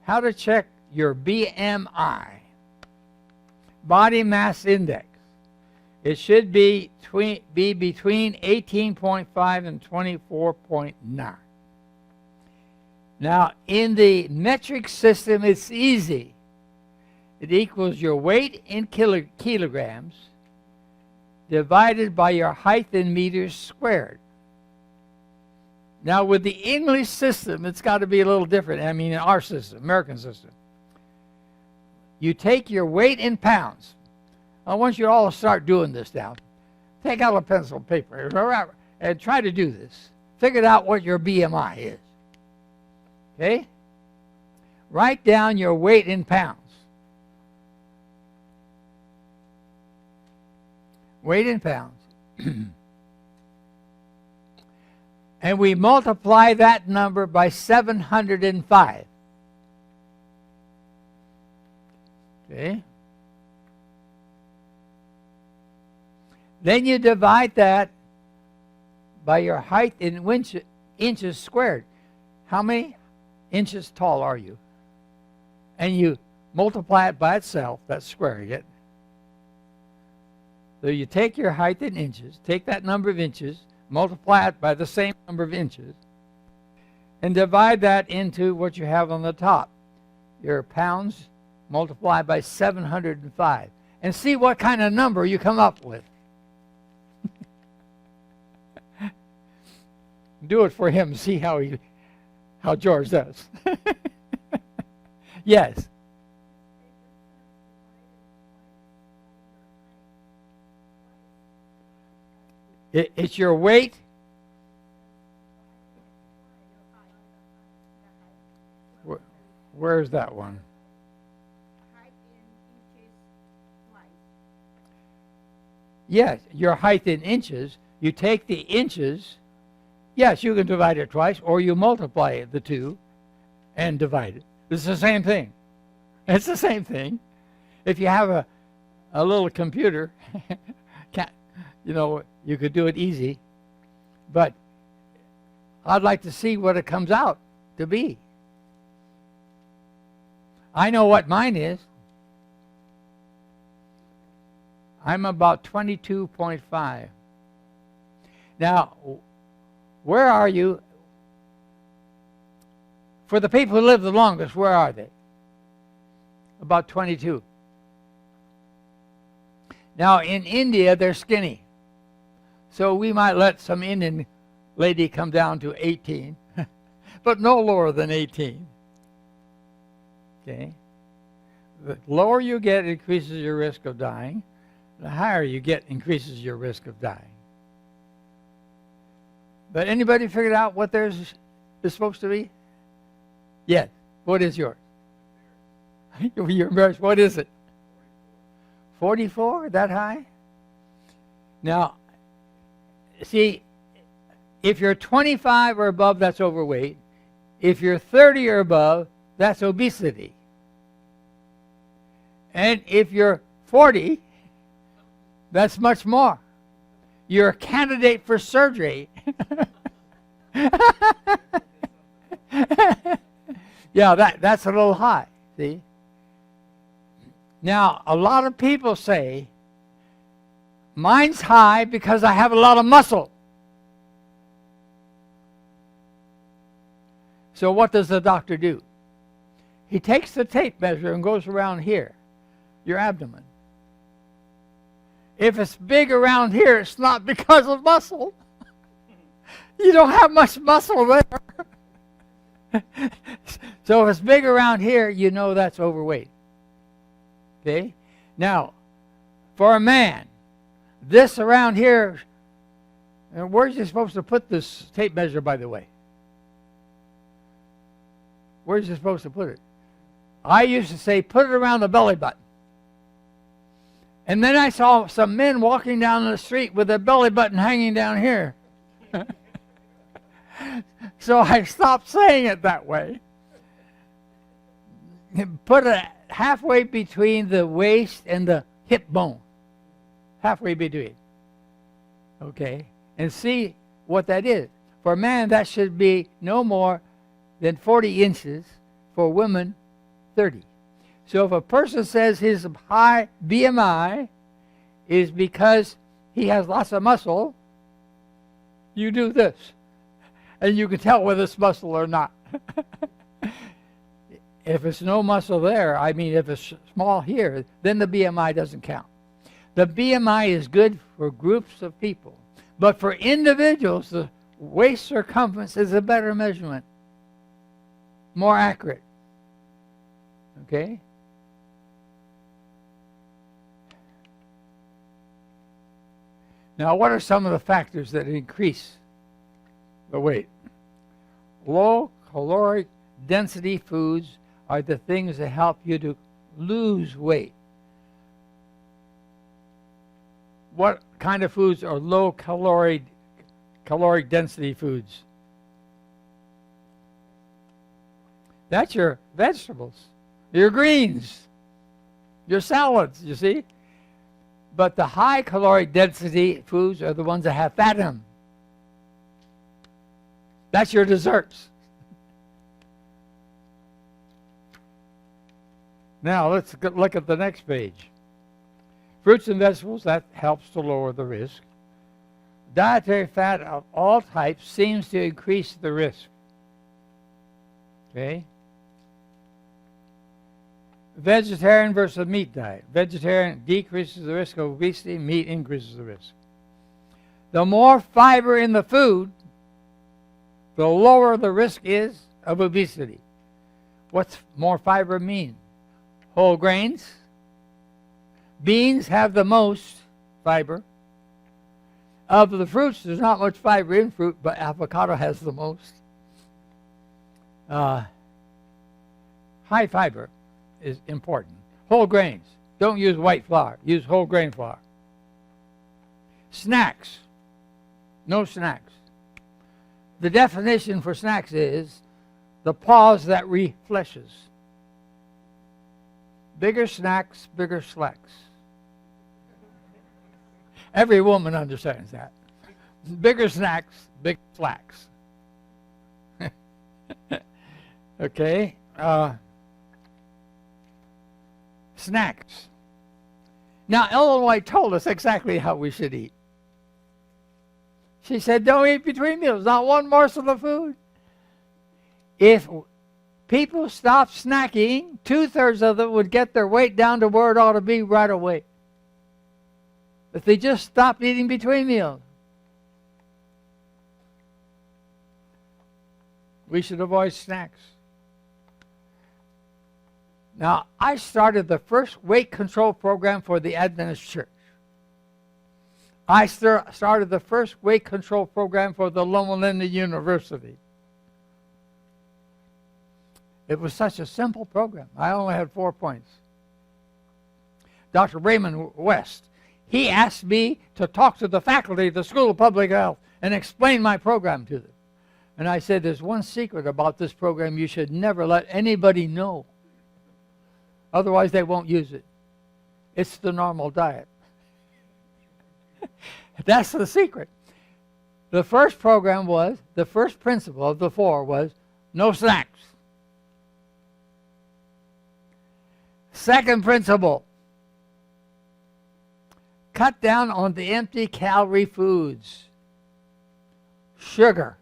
How to check your BMI, body mass index. It should be between 18.5 and 24.9. Now, in the metric system, it's easy. It equals your weight in kilograms divided by your height in meters squared. Now, with the English system, it's got to be a little different. I mean, in our system, American system. You take your weight in pounds. I want you all to start doing this now. Take out a pencil and paper and try to do this. Figure out what your BMI is. Okay? Write down your weight in pounds. Weight in pounds. And we multiply that number by 705. Okay? Then you divide that by your height in inches squared. How many inches tall are you? And you multiply it by itself, that's squaring it. So you take your height in inches, take that number of inches, multiply it by the same number of inches, and divide that into what you have on the top. Your pounds multiplied by 705. And see what kind of number you come up with. Do it for him, see how George does. Yes. It's your weight. Where's that one? Yes, your height in inches. You take the inches. Yes, you can divide it twice, or you multiply the two and divide it. It's the same thing. It's the same thing. If you have a little computer, you could do it easy. But I'd like to see what it comes out to be. I know what mine is. I'm about 22.5. Now, where are you? For the people who live the longest, where are they? About 22. Now, in India, they're skinny. So we might let some Indian lady come down to 18, but no lower than 18. Okay? The lower you get, increases your risk of dying. The higher you get, increases your risk of dying. But anybody figured out what theirs is supposed to be? Yes. What is yours? You're embarrassed. What is it? 44? That high? Now, see, if you're 25 or above, that's overweight. If you're 30 or above, that's obesity. And if you're 40, that's much more. You're a candidate for surgery. Yeah, that's a little high, see? Now, a lot of people say, mine's high because I have a lot of muscle. So what does the doctor do? He takes the tape measure and goes around here, your abdomen. If it's big around here, it's not because of muscle. You don't have much muscle there. So if it's big around here, you know that's overweight. Okay? Now, for a man, this around here, and where's you supposed to put this tape measure, by the way? Where's you supposed to put it? I used to say, put it around the belly button. And then I saw some men walking down the street with their belly button hanging down here. So I stopped saying it that way. Put it halfway between the waist and the hip bone. Halfway between. Okay? And see what that is. For a man, that should be no more than 40 inches. For women, 30. So if a person says his high BMI is because he has lots of muscle, you do this. And you can tell whether it's muscle or not. If it's no muscle there, I mean if it's small here, then the BMI doesn't count. The BMI is good for groups of people. But for individuals, the waist circumference is a better measurement. More accurate. Okay? Now, what are some of the factors that increase the weight? Low caloric density foods are the things that help you to lose weight. What kind of foods are low caloric density foods? That's your vegetables, your greens, your salads, you see? But the high caloric density foods are the ones that have fat in them. That's your desserts. Now let's look at the next page. Fruits and vegetables, that helps to lower the risk. Dietary fat of all types seems to increase the risk. Okay? Vegetarian versus meat diet. Vegetarian decreases the risk of obesity, meat increases the risk. The more fiber in the food, the lower the risk is of obesity. What's more fiber mean? Whole grains. Beans have the most fiber. Of the fruits, there's not much fiber in fruit, but avocado has the most. High fiber is important. Whole grains. Don't use white flour. Use whole grain flour. Snacks. No snacks. The definition for snacks is the pause that refleshes. Bigger snacks, bigger slacks. Every woman understands that. Bigger snacks, big slacks. Okay. Snacks. Now, Ellen White told us exactly how we should eat. She said, don't eat between meals, not one morsel of food. If people stopped snacking, 2/3 of them would get their weight down to where it ought to be right away. If they just stopped eating between meals. We should avoid snacks. Now, I started the first weight control program for the Adventist Church. I started the first weight control program for the Loma Linda University. It was such a simple program. I only had 4 points. Dr. Raymond West, he asked me to talk to the faculty of the School of Public Health and explain my program to them. And I said, there's one secret about this program you should never let anybody know. Otherwise, they won't use it. It's the normal diet. That's the secret. The first program was, the first principle of the 4 was, no snacks. Second principle, cut down on the empty calorie foods. Sugar,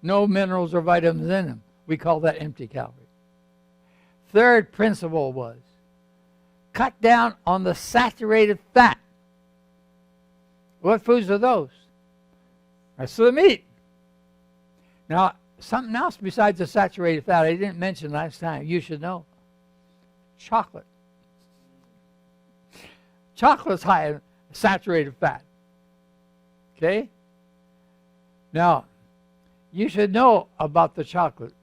no minerals or vitamins in them. We call that empty calorie. Third principle was, cut down on the saturated fat. What foods are those? That's the meat. Now, something else besides the saturated fat I didn't mention last time, you should know. Chocolate. Chocolate's high in saturated fat. Okay? Now, you should know about the chocolate.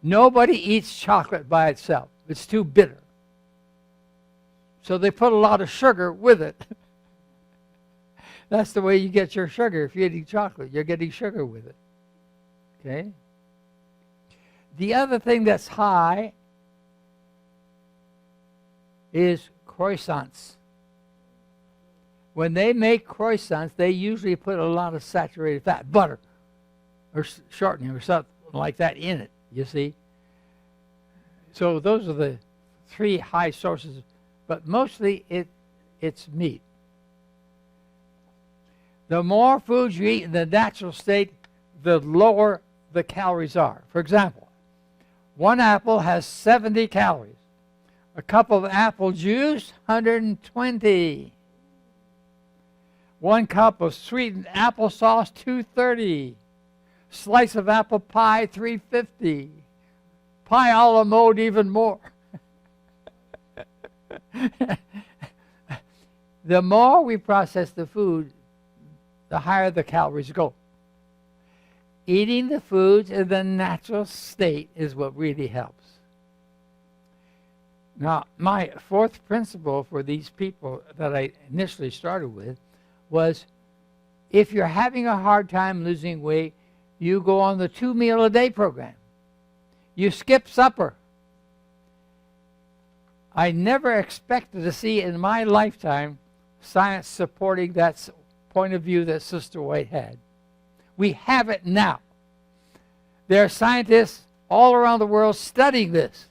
Nobody eats chocolate by itself. It's too bitter. So they put a lot of sugar with it. That's the way you get your sugar. If you're eating chocolate, you're getting sugar with it. Okay? The other thing that's high is croissants. When they make croissants, they usually put a lot of saturated fat, butter, or shortening, or something like that in it, you see. So those are the 3 high sources, but mostly it's meat. The more foods you eat in the natural state, the lower the calories are. For example, 1 apple has 70 calories. A cup of apple juice, 120. 1 cup of sweetened applesauce, 230. Slice of apple pie, 350. Pie a la mode, even more. The more we process the food, the higher the calories go. Eating the foods in the natural state is what really helps. Now, my fourth principle for these people that I initially started with was, if you're having a hard time losing weight, you go on the 2-meal-a-day program. You skip supper. I never expected to see in my lifetime science supporting that point of view that Sister White had. We have it now. There are scientists all around the world studying this.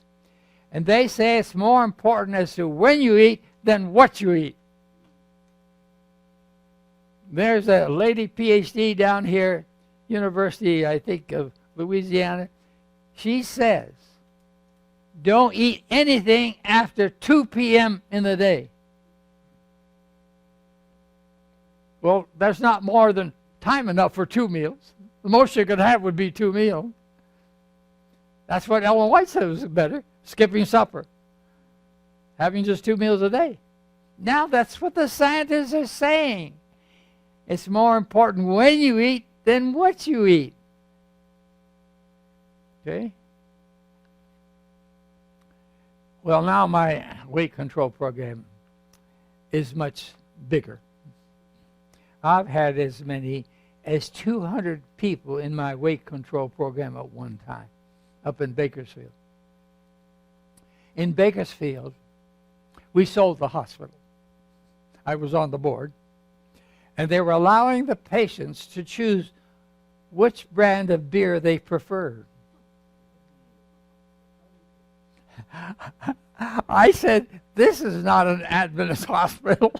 And they say it's more important as to when you eat than what you eat. There's a lady PhD down here, University, I think, of Louisiana. She says, don't eat anything after 2 p.m. in the day. Well, that's not more than time enough for 2 meals. The most you could have would be 2 meals. That's what Ellen White said was better. Skipping supper. Having just 2 meals a day. Now that's what the scientists are saying. It's more important when you eat than what you eat. Okay? Well, now my weight control program is much bigger. I've had as many as 200 people in my weight control program at one time up in Bakersfield. In Bakersfield, we sold the hospital. I was on the board. And they were allowing the patients to choose which brand of beer they preferred. I said, this is not an Adventist hospital.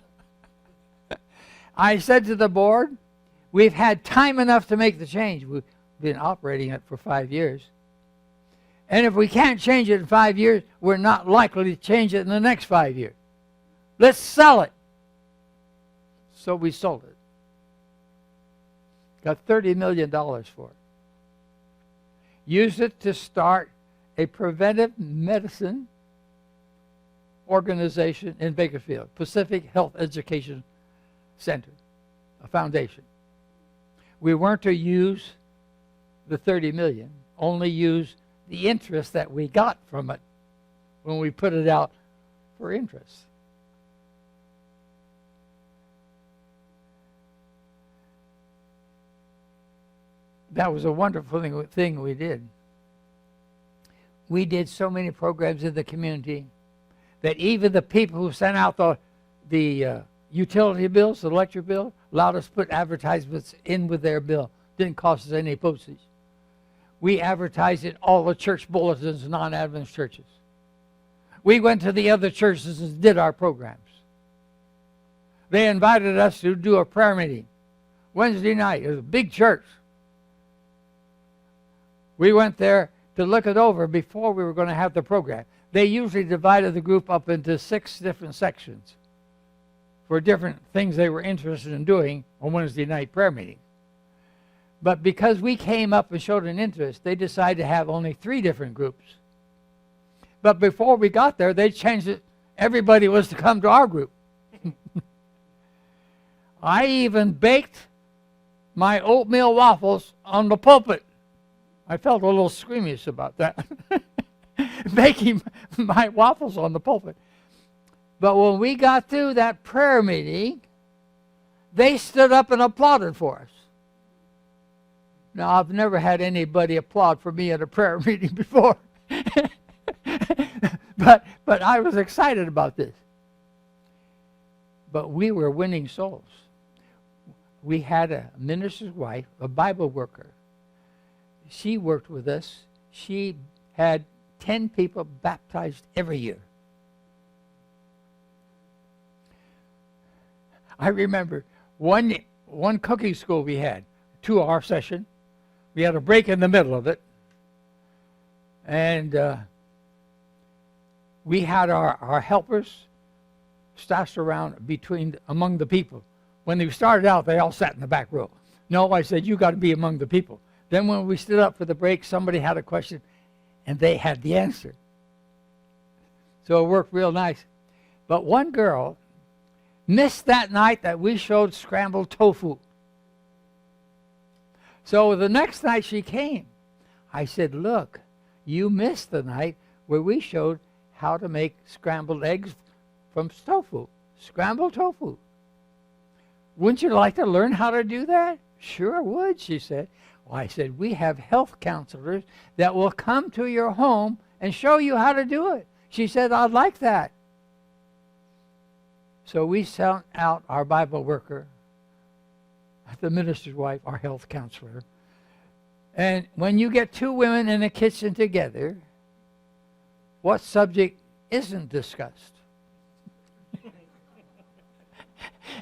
I said to the board, we've had time enough to make the change. We've been operating it for 5 years. And if we can't change it in 5 years, we're not likely to change it in the next 5 years. Let's sell it. So we sold it. Got $30 million for it. Used it to start a preventive medicine organization in Bakersfield, Pacific Health Education Center, a foundation. We weren't to use the 30 million, only use the interest that we got from it when we put it out for interest. That was a wonderful thing we did. We did so many programs in the community that even the people who sent out the utility bills, the electric bill, allowed us to put advertisements in with their bill. Didn't cost us any postage. We advertised in all the church bulletins, non-Adventist churches. We went to the other churches and did our programs. They invited us to do a prayer meeting Wednesday night. It was a big church. We went there to look it over before we were going to have the program. They usually divided the group up into 6 different sections for different things they were interested in doing on Wednesday night prayer meeting. But because we came up and showed an interest, they decided to have only 3 different groups. But before we got there, they changed it. Everybody was to come to our group. I even baked my oatmeal waffles on the pulpit. I felt a little squeamish about that. Baking my waffles on the pulpit. But when we got through that prayer meeting, they stood up and applauded for us. Now, I've never had anybody applaud for me at a prayer meeting before. but I was excited about this. But we were winning souls. We had a minister's wife, a Bible worker. She worked with us. She had 10 people baptized every year. I remember one cooking school we had, 2-hour session. We had a break in the middle of it. And we had our helpers stashed around among the people. When they started out, they all sat in the back row. No, I said, you got to be among the people. Then when we stood up for the break, somebody had a question, and they had the answer. So it worked real nice. But one girl missed that night that we showed scrambled tofu. So the next night she came. I said, look, you missed the night where we showed how to make scrambled eggs from tofu, scrambled tofu. Wouldn't you like to learn how to do that? Sure would, she said. Well, I said, we have health counselors that will come to your home and show you how to do it. She said, I'd like that. So we sent out our Bible worker, the minister's wife, our health counselor. And when you get two women in a kitchen together, what subject isn't discussed?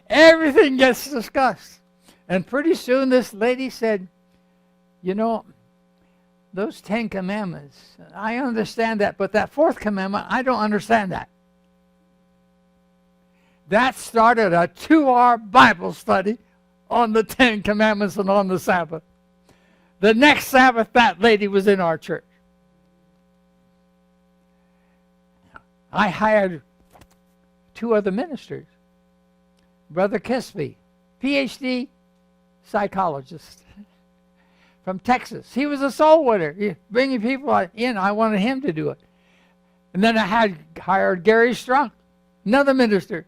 Everything gets discussed. And pretty soon this lady said, you know, those 10 commandments, I understand that, but that 4th commandment, I don't understand that. That started a 2-hour Bible study on the 10 commandments and on the Sabbath. The next Sabbath, that lady was in our church. I hired 2 other ministers. Brother Kisby, PhD psychologist from Texas. He was a soul winner. Bringing people in, I wanted him to do it. And then I had hired Gary Strunk, another minister.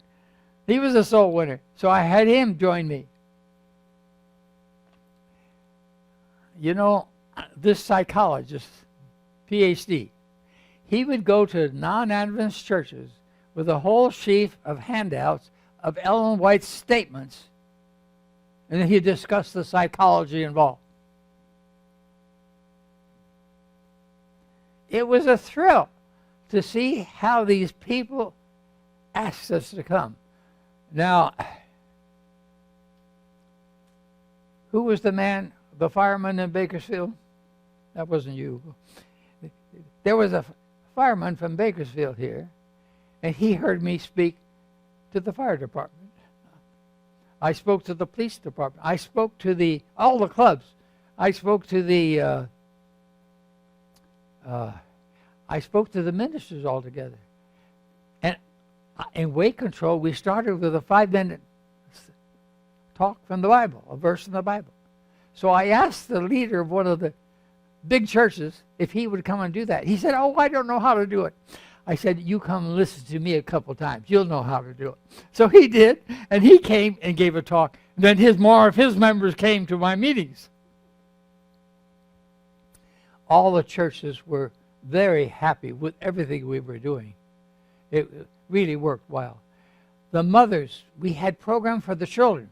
He was a soul winner. So I had him join me. You know, this psychologist, PhD, he would go to non-Adventist churches with a whole sheaf of handouts of Ellen White's statements, and then he'd discuss the psychology involved. It was a thrill to see how these people asked us to come. Now, who was the man, the fireman in Bakersfield? That wasn't you. There was a fireman from Bakersfield here, and he heard me speak to the fire department. I spoke to the police department. I spoke to all the clubs. I spoke to the ministers altogether. And in weight control, we started with a 5-minute talk from the Bible, a verse in the Bible. So I asked the leader of one of the big churches if he would come and do that. He said, oh, I don't know how to do it. I said, you come and listen to me a couple times. You'll know how to do it. So he did, and he came and gave a talk. And then more of his members came to my meetings. All the churches were very happy with everything we were doing. It really worked well. The mothers, we had program for the children,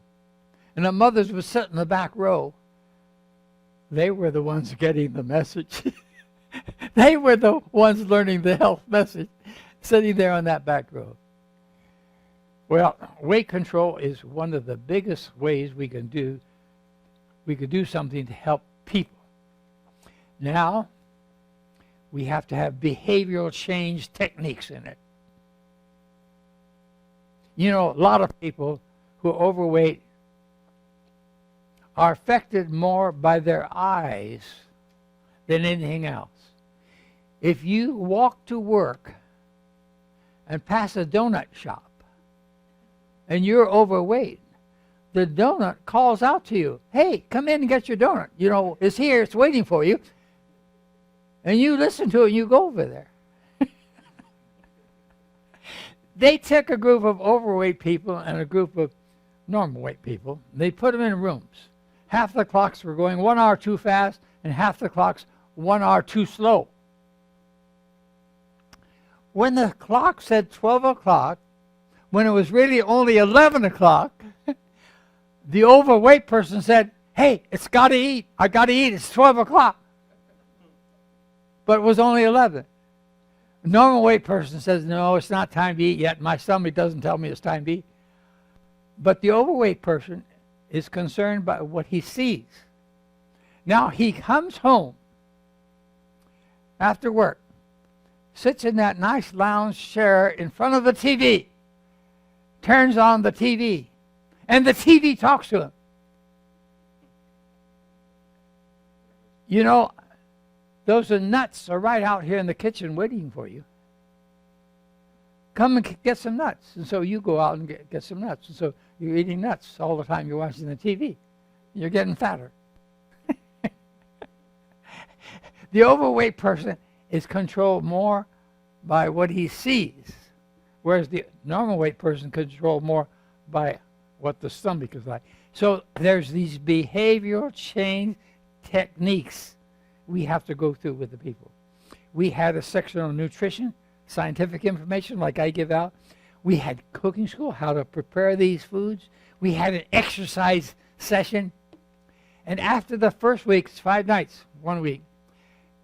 and the mothers would sit in the back row. They were the ones getting the message. They were the ones learning the health message, sitting there on that back row. Well, weight control is one of the biggest ways we could do something to help people. Now, we have to have behavioral change techniques in it. You know, a lot of people who are overweight are affected more by their eyes than anything else. If you walk to work and pass a donut shop and you're overweight, the donut calls out to you, hey, come in and get your donut. You know, it's here, it's waiting for you. And you listen to it and you go over there. They took a group of overweight people and a group of normal weight people. They put them in rooms. Half the clocks were going 1 hour too fast and half the clocks 1 hour too slow. When the clock said 12 o'clock, when it was really only 11 o'clock, the overweight person said, hey, it's got to eat. I got to eat. It's 12 o'clock. But it was only 11. A normal weight person says, no, it's not time to eat yet. My stomach doesn't tell me it's time to eat. But the overweight person is concerned by what he sees. Now he comes home after work, sits in that nice lounge chair in front of the TV, turns on the TV, and the TV talks to him. You know, those nuts are right out here in the kitchen waiting for you. Come and get some nuts. And so you go out and get some nuts. And so you're eating nuts all the time you're watching the TV. You're getting fatter. The overweight person is controlled more by what he sees, whereas the normal weight person is controlled more by what the stomach is like. So there's these behavioral change techniques we have to go through with the people. We had a section on nutrition, scientific information like I give out. We had cooking school, how to prepare these foods. We had an exercise session. And after the first week, it's 5 nights, 1 week.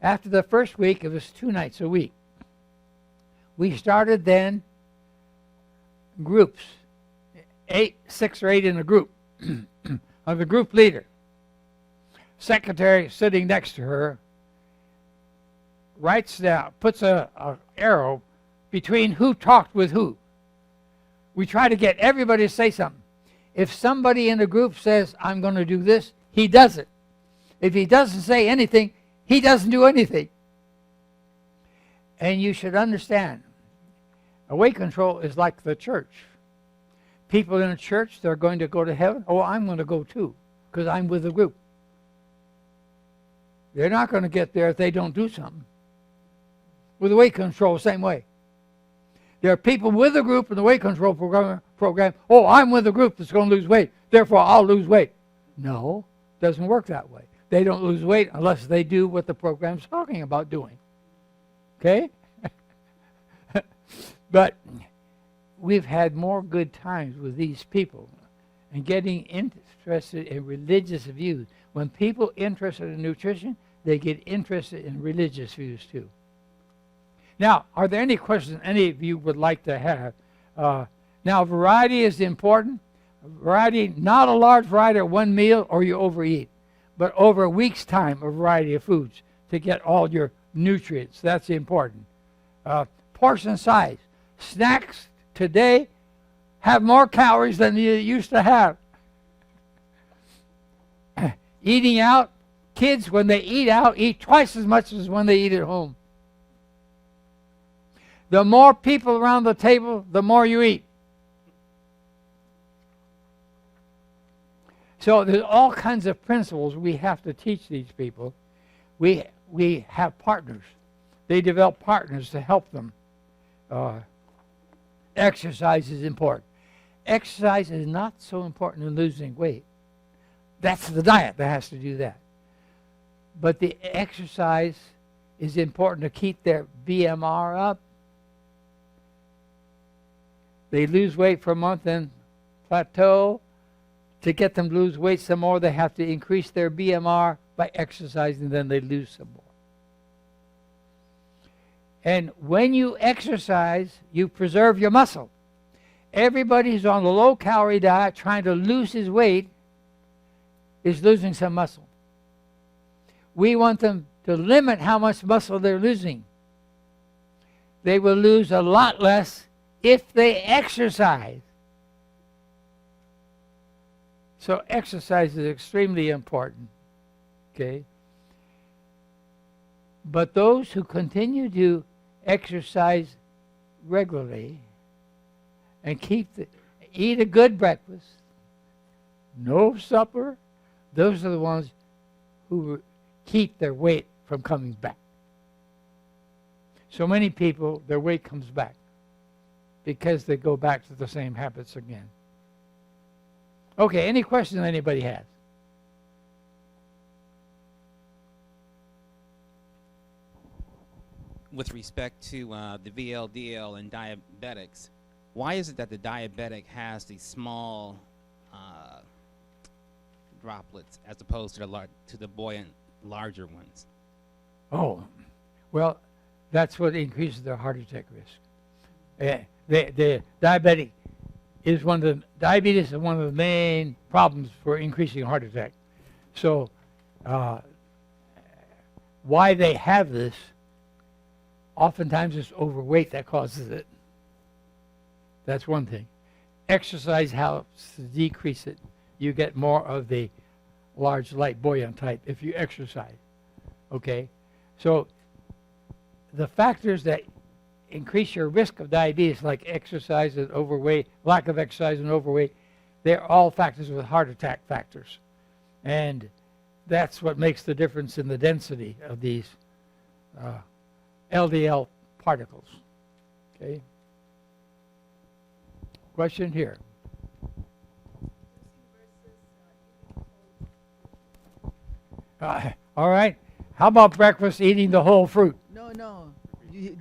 After the first week, it was 2 nights a week. We started then groups, 6 or 8 in a group, of the group leader. Secretary sitting next to her writes down, puts a arrow between who talked with who. We try to get everybody to say something. If somebody in the group says, I'm going to do this, he does it. If he doesn't say anything, he doesn't do anything. And you should understand, weight control is like the church. People in a church, they're going to go to heaven. Oh, I'm going to go too, because I'm with the group. They're not going to get there if they don't do something. With the weight control, same way. There are people with the group in the weight control program. Oh, I'm with the group that's going to lose weight, therefore I'll lose weight. No, it doesn't work that way. They don't lose weight unless they do what the program's talking about doing. Okay? But we've had more good times with these people and getting interested in religious views. When people interested in nutrition, they get interested in religious views too. Now, are there any questions any of you would like to have? Now, variety is important. Variety, not a large variety of one meal or you overeat, but over a week's time, a variety of foods to get all your nutrients. That's important. Portion size. Snacks today have more calories than you used to have. Eating out, kids, when they eat out, eat twice as much as when they eat at home. The more people around the table, the more you eat. So there's all kinds of principles we have to teach these people. We have partners. They develop partners to help them. Exercise is important. Exercise is not so important in losing weight. That's the diet that has to do that. But the exercise is important to keep their BMR up. They lose weight for a month, then plateau. To get them to lose weight some more, they have to increase their BMR by exercising, then they lose some more. And when you exercise, you preserve your muscle. Everybody who's on a low-calorie diet trying to lose his weight is losing some muscle. We want them to limit how much muscle they're losing. They will lose a lot less if they exercise. So exercise is extremely important, okay? But those who continue to exercise regularly and eat a good breakfast, no supper, those are the ones who keep their weight from coming back. So many people, their weight comes back because they go back to the same habits again. Okay, any questions anybody has? With respect to the VLDL and diabetics, why is it that the diabetic has these small droplets as opposed to the buoyant larger ones? Oh, well, that's what increases their heart attack risk. The diabetes is one of the main problems for increasing heart attack. So why they have this Oftentimes it's overweight that causes it. That's one thing. Exercise helps to decrease it. You get more of the large, light, buoyant type if you exercise. Okay? So the factors that increase your risk of diabetes, like exercise and overweight, lack of exercise and overweight, they're all factors with heart attack factors. And that's what makes the difference in the density of these LDL particles. Okay? Question here. All right. How about breakfast, eating the whole fruit? No.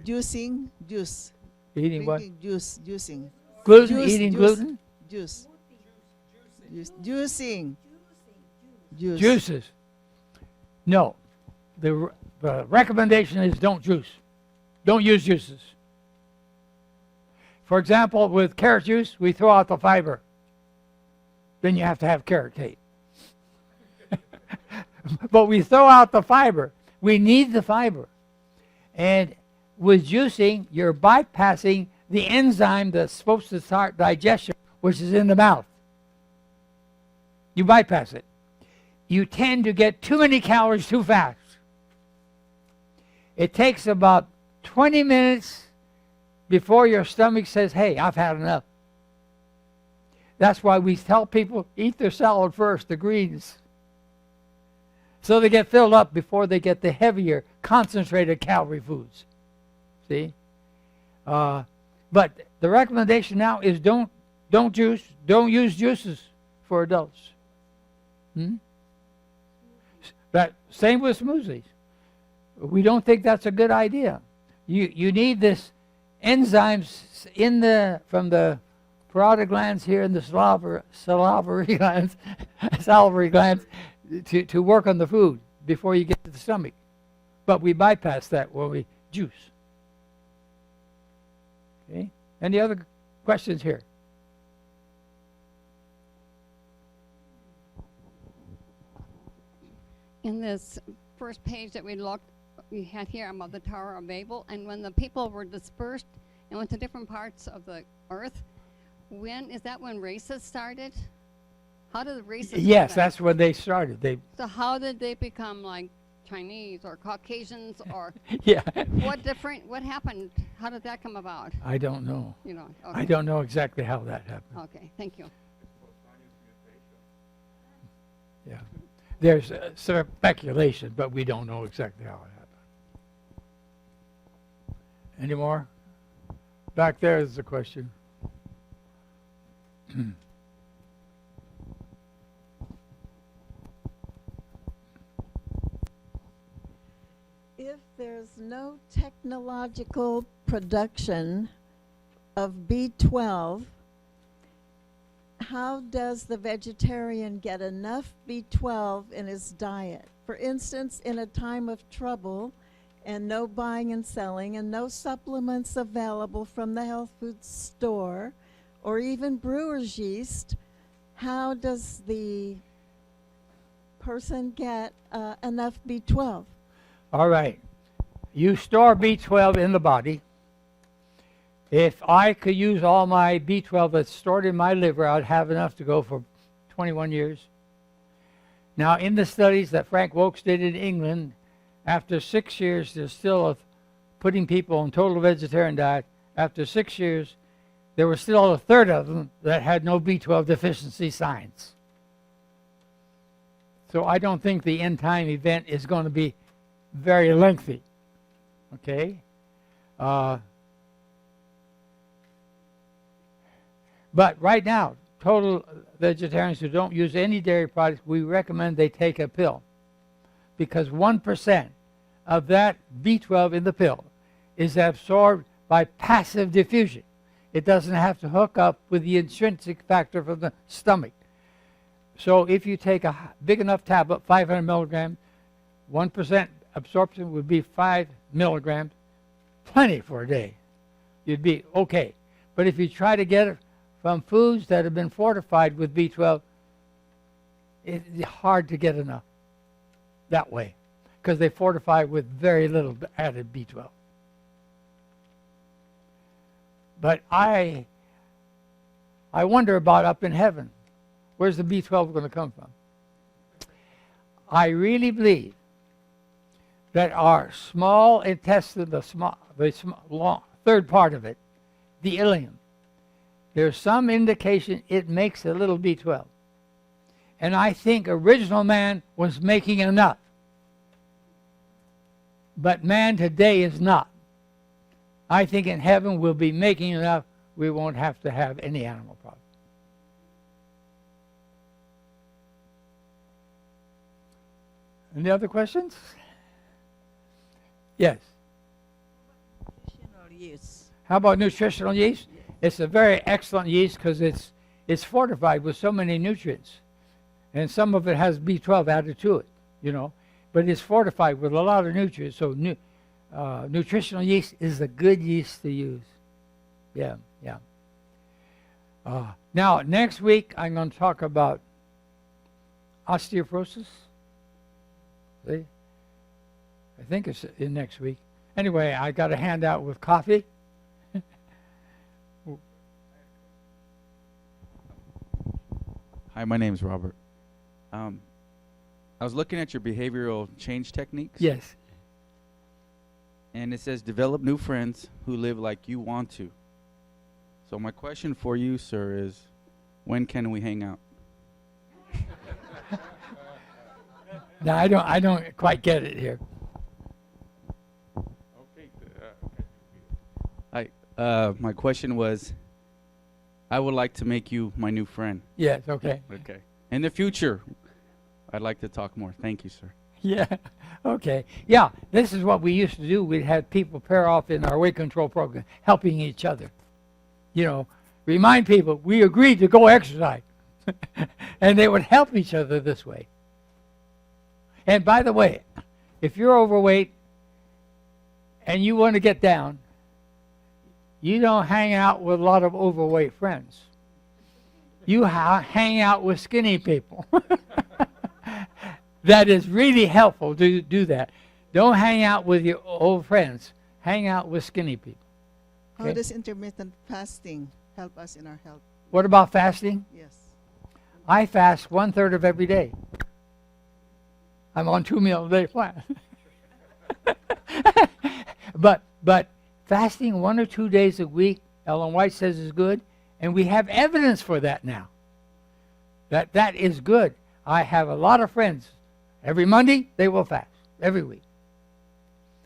Juicing, juice. Eating what? Drinking juice, juicing. Gluten, Juice, eating juice. gluten? Juice. Juicing. Juice. Juices. No. The recommendation is don't juice. Don't use juices. For example, with carrot juice, we throw out the fiber. Then you have to have carrot cake. But we throw out the fiber. We need the fiber. And with juicing, you're bypassing the enzyme that's supposed to start digestion, which is in the mouth. You bypass it. You tend to get too many calories too fast. It takes about 20 minutes before your stomach says, hey, I've had enough. That's why we tell people, eat their salad first, the greens. So they get filled up before they get the heavier, concentrated calorie foods. See? But the recommendation now is don't juice, don't use juices for adults. Same with smoothies. We don't think that's a good idea. You need this enzymes from the parotid glands here and the salivary glands to work on the food before you get to the stomach. But we bypass that when we juice. Okay? Any other questions here? In this first page that we had here about the Tower of Babel, and when the people were dispersed and went to different parts of the earth, when races started? How did the races Yes, start? that's when they started. So how did they become like Chinese or Caucasians or Yeah. what happened? How did that come about? I don't know. You know. I Okay. don't know exactly how that happened. Okay, thank you. Yeah. There's speculation, but we don't know exactly how it happened. Any more? Back there is the question. If there's no technological production of B12, how does the vegetarian get enough B12 in his diet? For instance, in a time of trouble and no buying and selling and no supplements available from the health food store or even brewer's yeast, how does the person get enough B12? All right. You store B12 in the body. If I could use all my B12 that's stored in my liver, I'd have enough to go for 21 years. Now, in the studies that Frank Wilkes did in England, after 6 years, they're still putting people on total vegetarian diet. After 6 years, there were still a third of them that had no B12 deficiency signs. So I don't think the end time event is going to be very lengthy. Okay? But right now, total vegetarians who don't use any dairy products, we recommend they take a pill. Because 1% of that B12 in the pill is absorbed by passive diffusion. It doesn't have to hook up with the intrinsic factor from the stomach. So if you take a big enough tablet, 500 milligrams, 1% absorption would be 5 milligrams, plenty for a day. You'd be okay. But if you try to get it from foods that have been fortified with B12, it's hard to get enough that way because they fortify with very little added B12. But I wonder about up in heaven. Where's the B12 going to come from? I really believe that our small intestine, the third part of it, the ileum, there's some indication it makes a little B12. And I think original man was making enough. But man today is not. I think in heaven we'll be making enough, we won't have to have any animal problem. Any other questions? Yes. Nutritional yeast. How about nutritional yeast? It's a very excellent yeast because it's fortified with so many nutrients. And some of it has B12 added to it, you know. But it's fortified with a lot of nutrients. So nutritional yeast is a good yeast to use. Yeah, yeah. Now, next week, I'm going to talk about osteoporosis. See? I think it's in next week. Anyway, I got a handout with coffee. Hi, my name's Robert. I was looking at your behavioral change techniques. Yes. And it says develop new friends who live like you want to. So my question for you, sir, is when can we hang out? Now, I don't quite get it here. My question was, I would like to make you my new friend. Yes, okay. Okay. In the future, I'd like to talk more. Thank you, sir. Yeah, okay. Yeah, this is what we used to do. We'd have people pair off in our weight control program, helping each other. You know, remind people, we agreed to go exercise. And they would help each other this way. And by the way, if you're overweight and you want to get down, you don't hang out with a lot of overweight friends. You hang out with skinny people. That is really helpful to do that. Don't hang out with your old friends. Hang out with skinny people. How does intermittent fasting help us in our health? What about fasting? Yes. I fast 1/3 of every day. I'm on 2 meal a day plan. But fasting 1 or 2 days a week, Ellen White says is good, and we have evidence for that now. That is good. I have a lot of friends. Every Monday, they will fast, every week.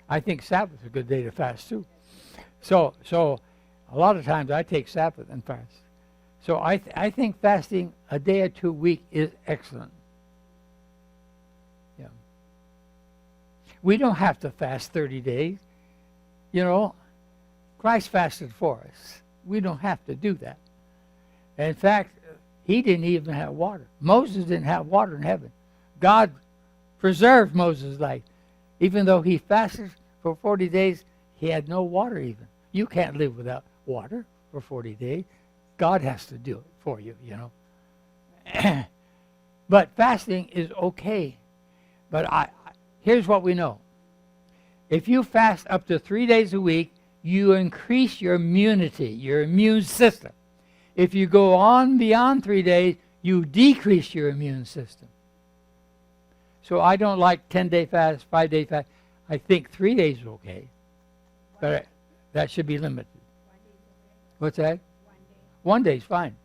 I think Sabbath is a good day to fast, too. So a lot of times I take Sabbath and fast. So I think fasting a day or 2 a week is excellent. Yeah. We don't have to fast 30 days. You know, Christ fasted for us. We don't have to do that. In fact, he didn't even have water. Moses didn't have water in heaven. God preserved Moses' life. Even though he fasted for 40 days, he had no water even. You can't live without water for 40 days. God has to do it for you, you know. But fasting is okay. But here's what we know. If you fast up to 3 days a week, you increase your immunity, your immune system. If you go on beyond 3 days, you decrease your immune system. So I don't like 10-day fast, 5-day fast. I think 3 days is okay. But that should be limited. What's that? 1 day is fine.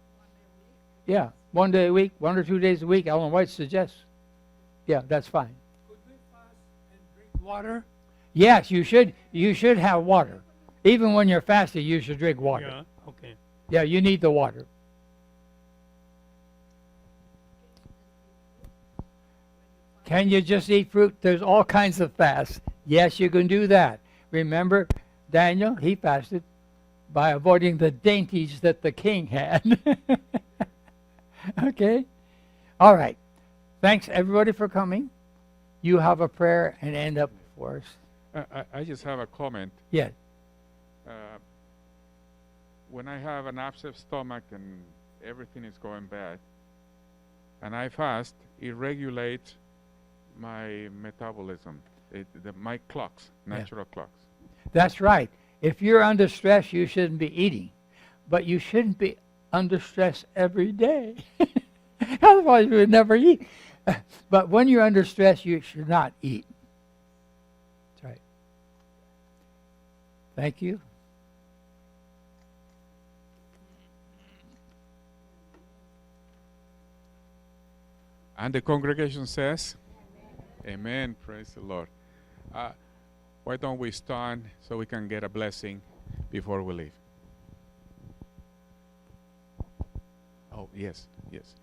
Yeah, 1 day a week, 1 or 2 days a week, Ellen White suggests. Yeah, that's fine. Could we fast and drink water? Yes, you should have water. Even when you're fasting, you should drink water. Yeah, okay. Yeah, you need the water. Can you just eat fruit? There's all kinds of fasts. Yes, you can do that. Remember, Daniel, he fasted by avoiding the dainties that the king had. Okay? All right. Thanks, everybody, for coming. You have a prayer and end up for us. I just have a comment. Yes. When I have an upset stomach and everything is going bad, and I fast, it regulates my metabolism, my clocks, natural clocks. That's right. If you're under stress, you shouldn't be eating. But you shouldn't be under stress every day. Otherwise, you would never eat. But when you're under stress, you should not eat. That's right. Thank you. And the congregation says, Amen. Praise the Lord. Why don't we stand so we can get a blessing before we leave? Oh, yes, yes.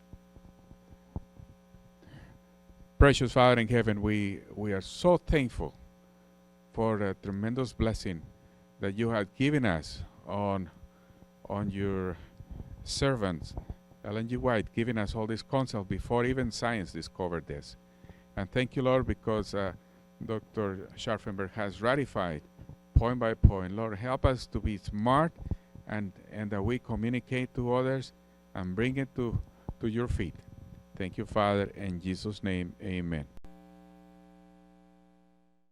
Precious Father in heaven, we are so thankful for the tremendous blessing that you have given us on your servants, Ellen G. White, giving us all this counsel before even science discovered this. And thank you, Lord, because Dr. Scharffenberg has ratified point by point. Lord, help us to be smart and that we communicate to others and bring it to your feet. Thank you, Father. In Jesus' name, amen.